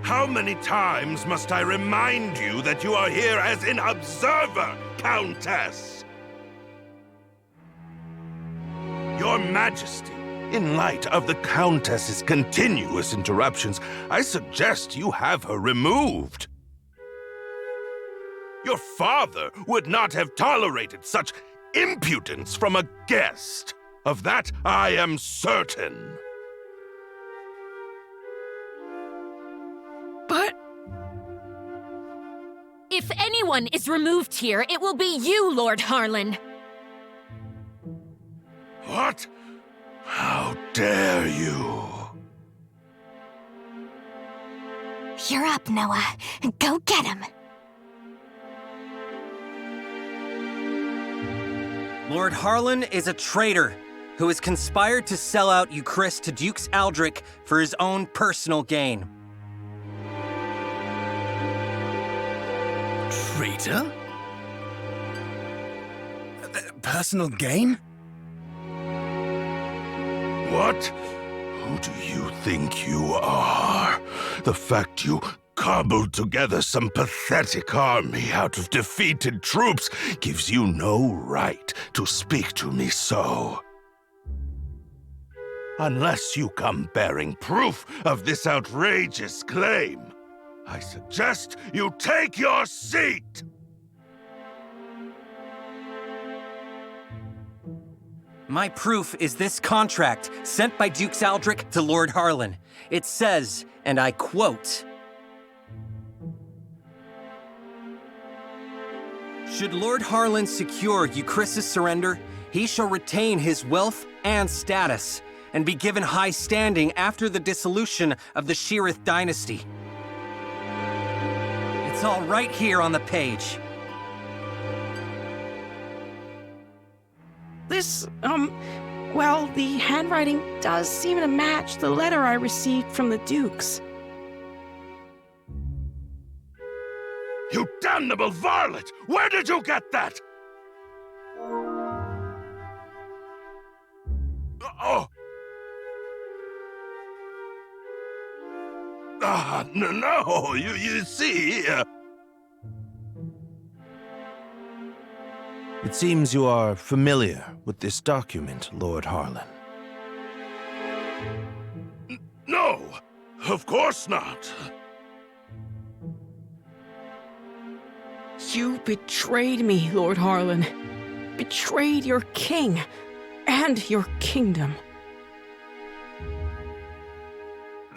How many times must I remind you that you are here as an observer, Countess? Your Majesty, in light of the Countess's continuous interruptions, I suggest you have her removed. Your father would not have tolerated such impudence from a guest. Of that I am certain. But... If anyone is removed here, it will be you, Lord Harlan. What? How dare you? You're up, Noah. Go get him. Lord Harlan is a traitor who has conspired to sell out Euchrisse to Dukes Aldrich for his own personal gain. Traitor? Personal gain? What? Who do you think you are? The fact you cobbled together some pathetic army out of defeated troops gives you no right to speak to me so. Unless you come bearing proof of this outrageous claim, I suggest you take your seat! My proof is this contract sent by Dukes Aldrich to Lord Harlan. It says, and I quote, "Should Lord Harlan secure Euchrisse's surrender, he shall retain his wealth and status, and be given high standing after the dissolution of the Sheerith dynasty." It's all right here on the page. This, well, the handwriting does seem to match the letter I received from the Dukes. You damnable varlet! Where did you get that? Oh! No, you see... It seems you are familiar with this document, Lord Harlan. No! Of course not! You betrayed me, Lord Harlan. Betrayed your king and your kingdom.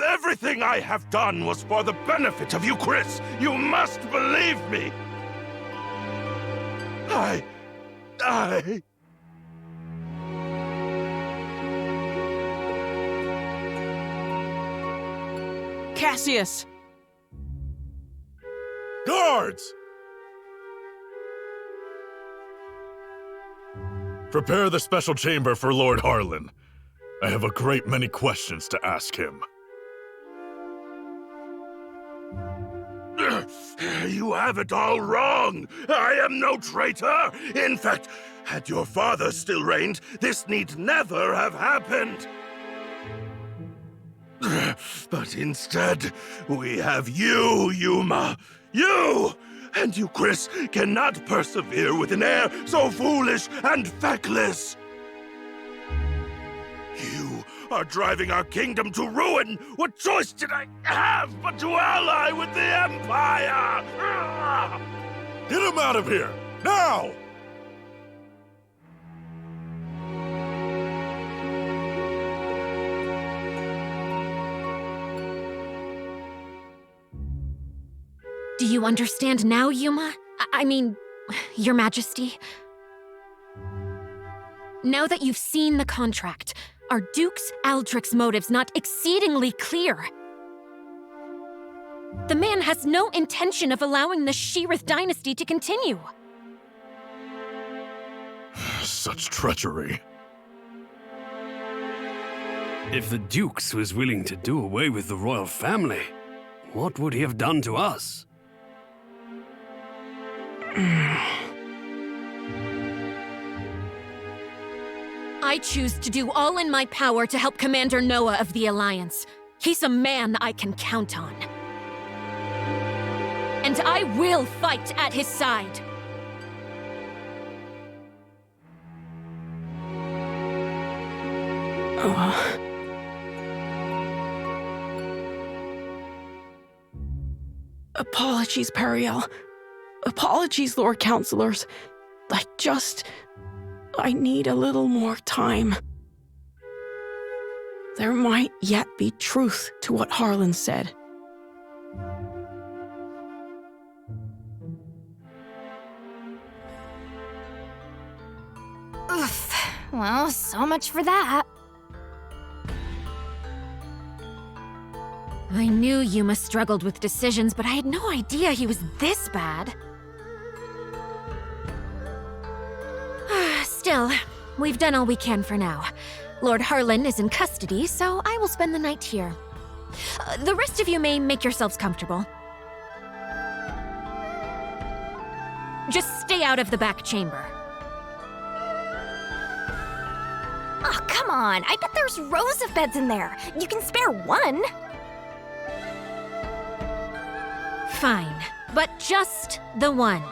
Everything I have done was for the benefit of Euchrisse! You must believe me! Cassius! Guards! Prepare the special chamber for Lord Harlan. I have a great many questions to ask him. You have it all wrong! I am no traitor! In fact, had your father still reigned, this need never have happened! But instead, we have you, Yuma! You! And Euchrisse cannot persevere with an heir so foolish and feckless! You are driving our kingdom to ruin! What choice did I have but to ally with the Empire? Get him out of here! Now! Do you understand now, Yuma? I mean, Your Majesty? Now that you've seen the contract, are Dukes Aldrich's motives not exceedingly clear? The man has no intention of allowing the Sheerith dynasty to continue. Such treachery. If the Dukes was willing to do away with the royal family, what would he have done to us? I choose to do all in my power to help Commander Noah of the Alliance. He's a man I can count on. And I will fight at his side. Apologies, Periel. Apologies, Lord Counselors. I need a little more time. There might yet be truth to what Harlan said. Well, so much for that. I knew Yuma struggled with decisions, but I had no idea he was this bad. Still, we've done all we can for now. Lord Harlan is in custody, so I will spend the night here. The rest of you may make yourselves comfortable. Just stay out of the back chamber. Oh, come on. I bet there's rows of beds in there. You can spare one. Fine, but just the one.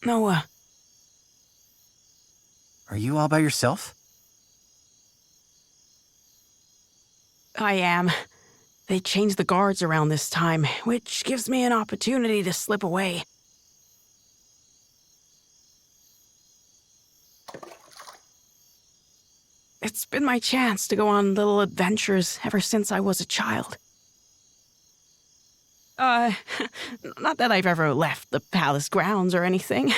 Noah. Are you all by yourself? I am. They changed the guards around this time, which gives me an opportunity to slip away. It's been my chance to go on little adventures ever since I was a child. Not that I've ever left the palace grounds or anything.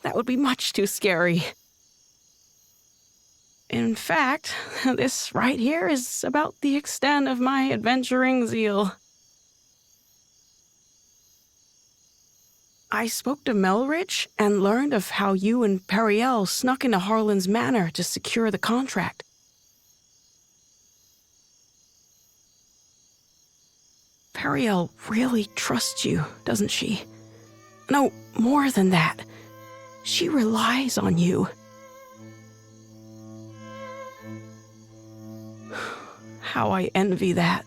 That would be much too scary. In fact, this right here is about the extent of my adventuring zeal. I spoke to Melridge and learned of how you and Periel snuck into Harlan's manor to secure the contract. Periel really trusts you, doesn't she? No, more than that. She relies on you. How I envy that.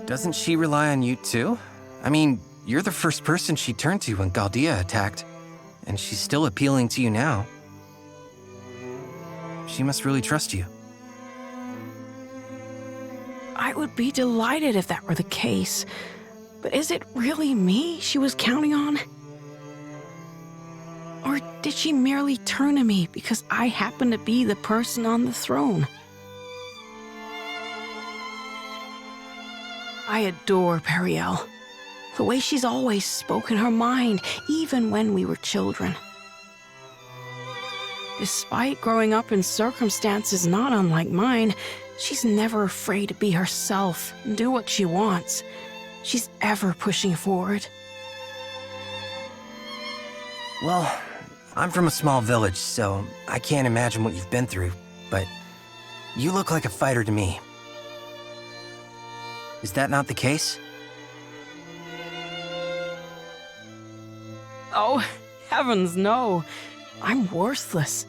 Doesn't she rely on you too? I mean, you're the first person she turned to when Galdia attacked, and she's still appealing to you now. She must really trust you. I would be delighted if that were the case, but is it really me she was counting on? Or did she merely turn to me because I happen to be the person on the throne? I adore Periel. The way she's always spoken her mind, even when we were children. Despite growing up in circumstances not unlike mine, she's never afraid to be herself and do what she wants. She's ever pushing forward. Well, I'm from a small village, so I can't imagine what you've been through, but you look like a fighter to me. Is that not the case? Oh, heavens no. I'm worthless.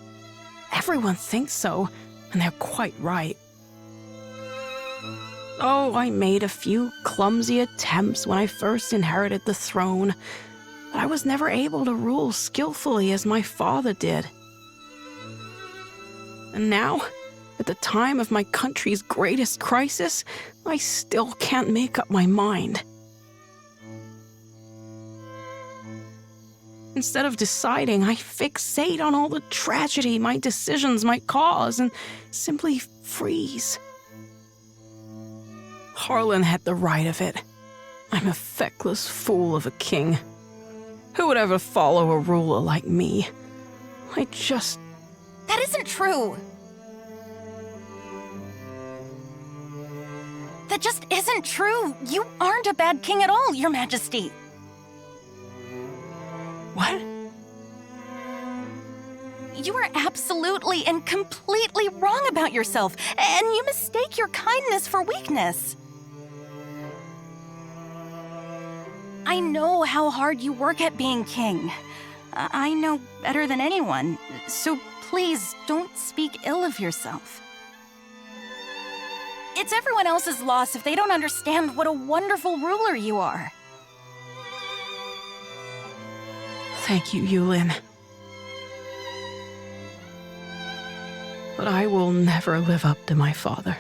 Everyone thinks so, and they're quite right. Oh, I made a few clumsy attempts when I first inherited the throne, but I was never able to rule skillfully as my father did. And now, at the time of my country's greatest crisis, I still can't make up my mind. Instead of deciding, I fixate on all the tragedy my decisions might cause and simply freeze. Harlan had the right of it. I'm a feckless fool of a king. Who would ever follow a ruler like me? That isn't true. That just isn't true. You aren't a bad king at all, Your Majesty. What? You are absolutely and completely wrong about yourself, and you mistake your kindness for weakness. I know how hard you work at being king. I know better than anyone, so please don't speak ill of yourself. It's everyone else's loss if they don't understand what a wonderful ruler you are. Thank you, Eiyuden. But I will never live up to my father.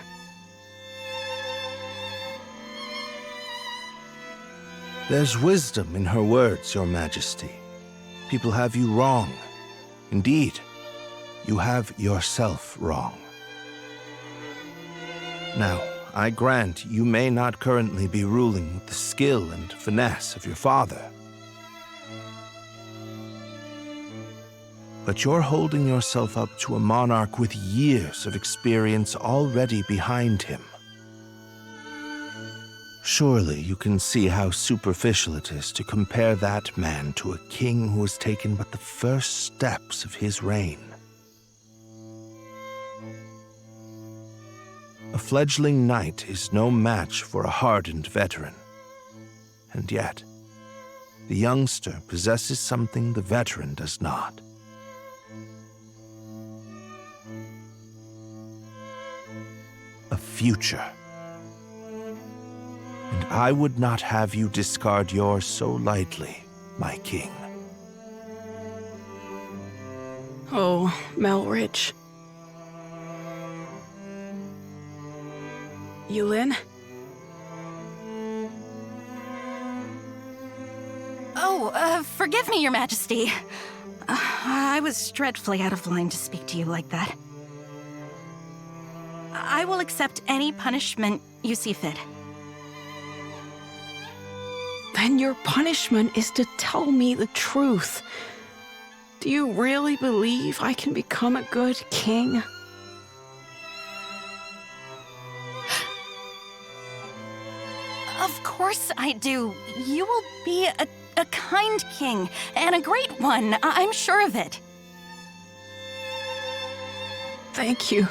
There's wisdom in her words, Your Majesty. People have you wrong. Indeed, you have yourself wrong. Now, I grant you may not currently be ruling with the skill and finesse of your father. But you're holding yourself up to a monarch with years of experience already behind him. Surely you can see how superficial it is to compare that man to a king who has taken but the first steps of his reign. A fledgling knight is no match for a hardened veteran. And yet, the youngster possesses something the veteran does not. A future. And I would not have you discard yours so lightly, my king. Oh, Melridge. Eiyuden? Oh, forgive me, Your Majesty. I was dreadfully out of line to speak to you like that. I will accept any punishment you see fit. Then your punishment is to tell me the truth. Do you really believe I can become a good king? Of course I do. You will be a kind king, and a great one. I'm sure of it. Thank you.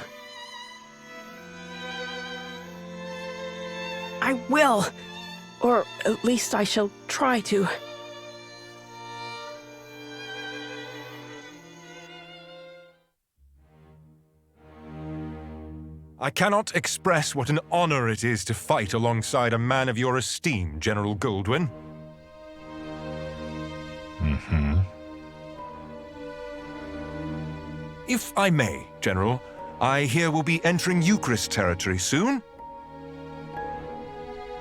I will. Or at least I shall try to. I cannot express what an honor it is to fight alongside a man of your esteem, General Goldwyn. If I may, General, I hear we'll be entering Euchrisse territory soon.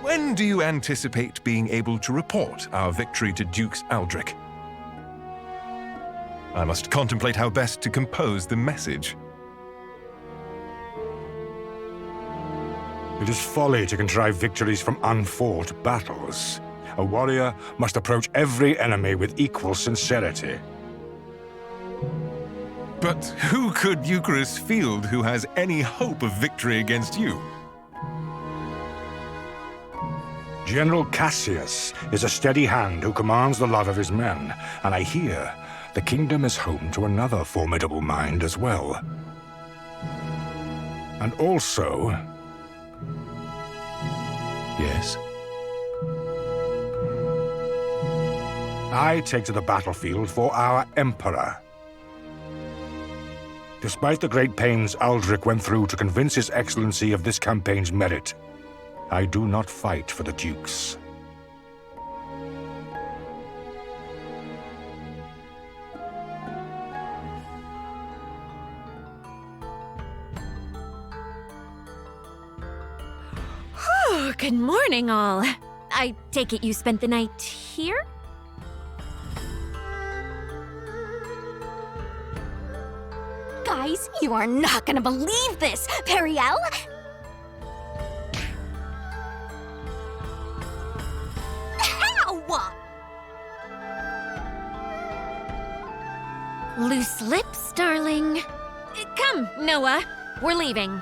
When do you anticipate being able to report our victory to Dukes Aldrich? I must contemplate how best to compose the message. It is folly to contrive victories from unfought battles. A warrior must approach every enemy with equal sincerity. But who could Euchrisse field who has any hope of victory against you? General Cassius is a steady hand who commands the love of his men, and I hear the kingdom is home to another formidable mind as well. And also... Yes? I take to the battlefield for our Emperor. Despite the great pains Aldrich went through to convince His Excellency of this campaign's merit, I do not fight for the Dukes. Oh, good morning, all. I take it you spent the night here? Guys, you are not gonna believe this! Periel? How? Loose lips, darling. Come, Noah. We're leaving.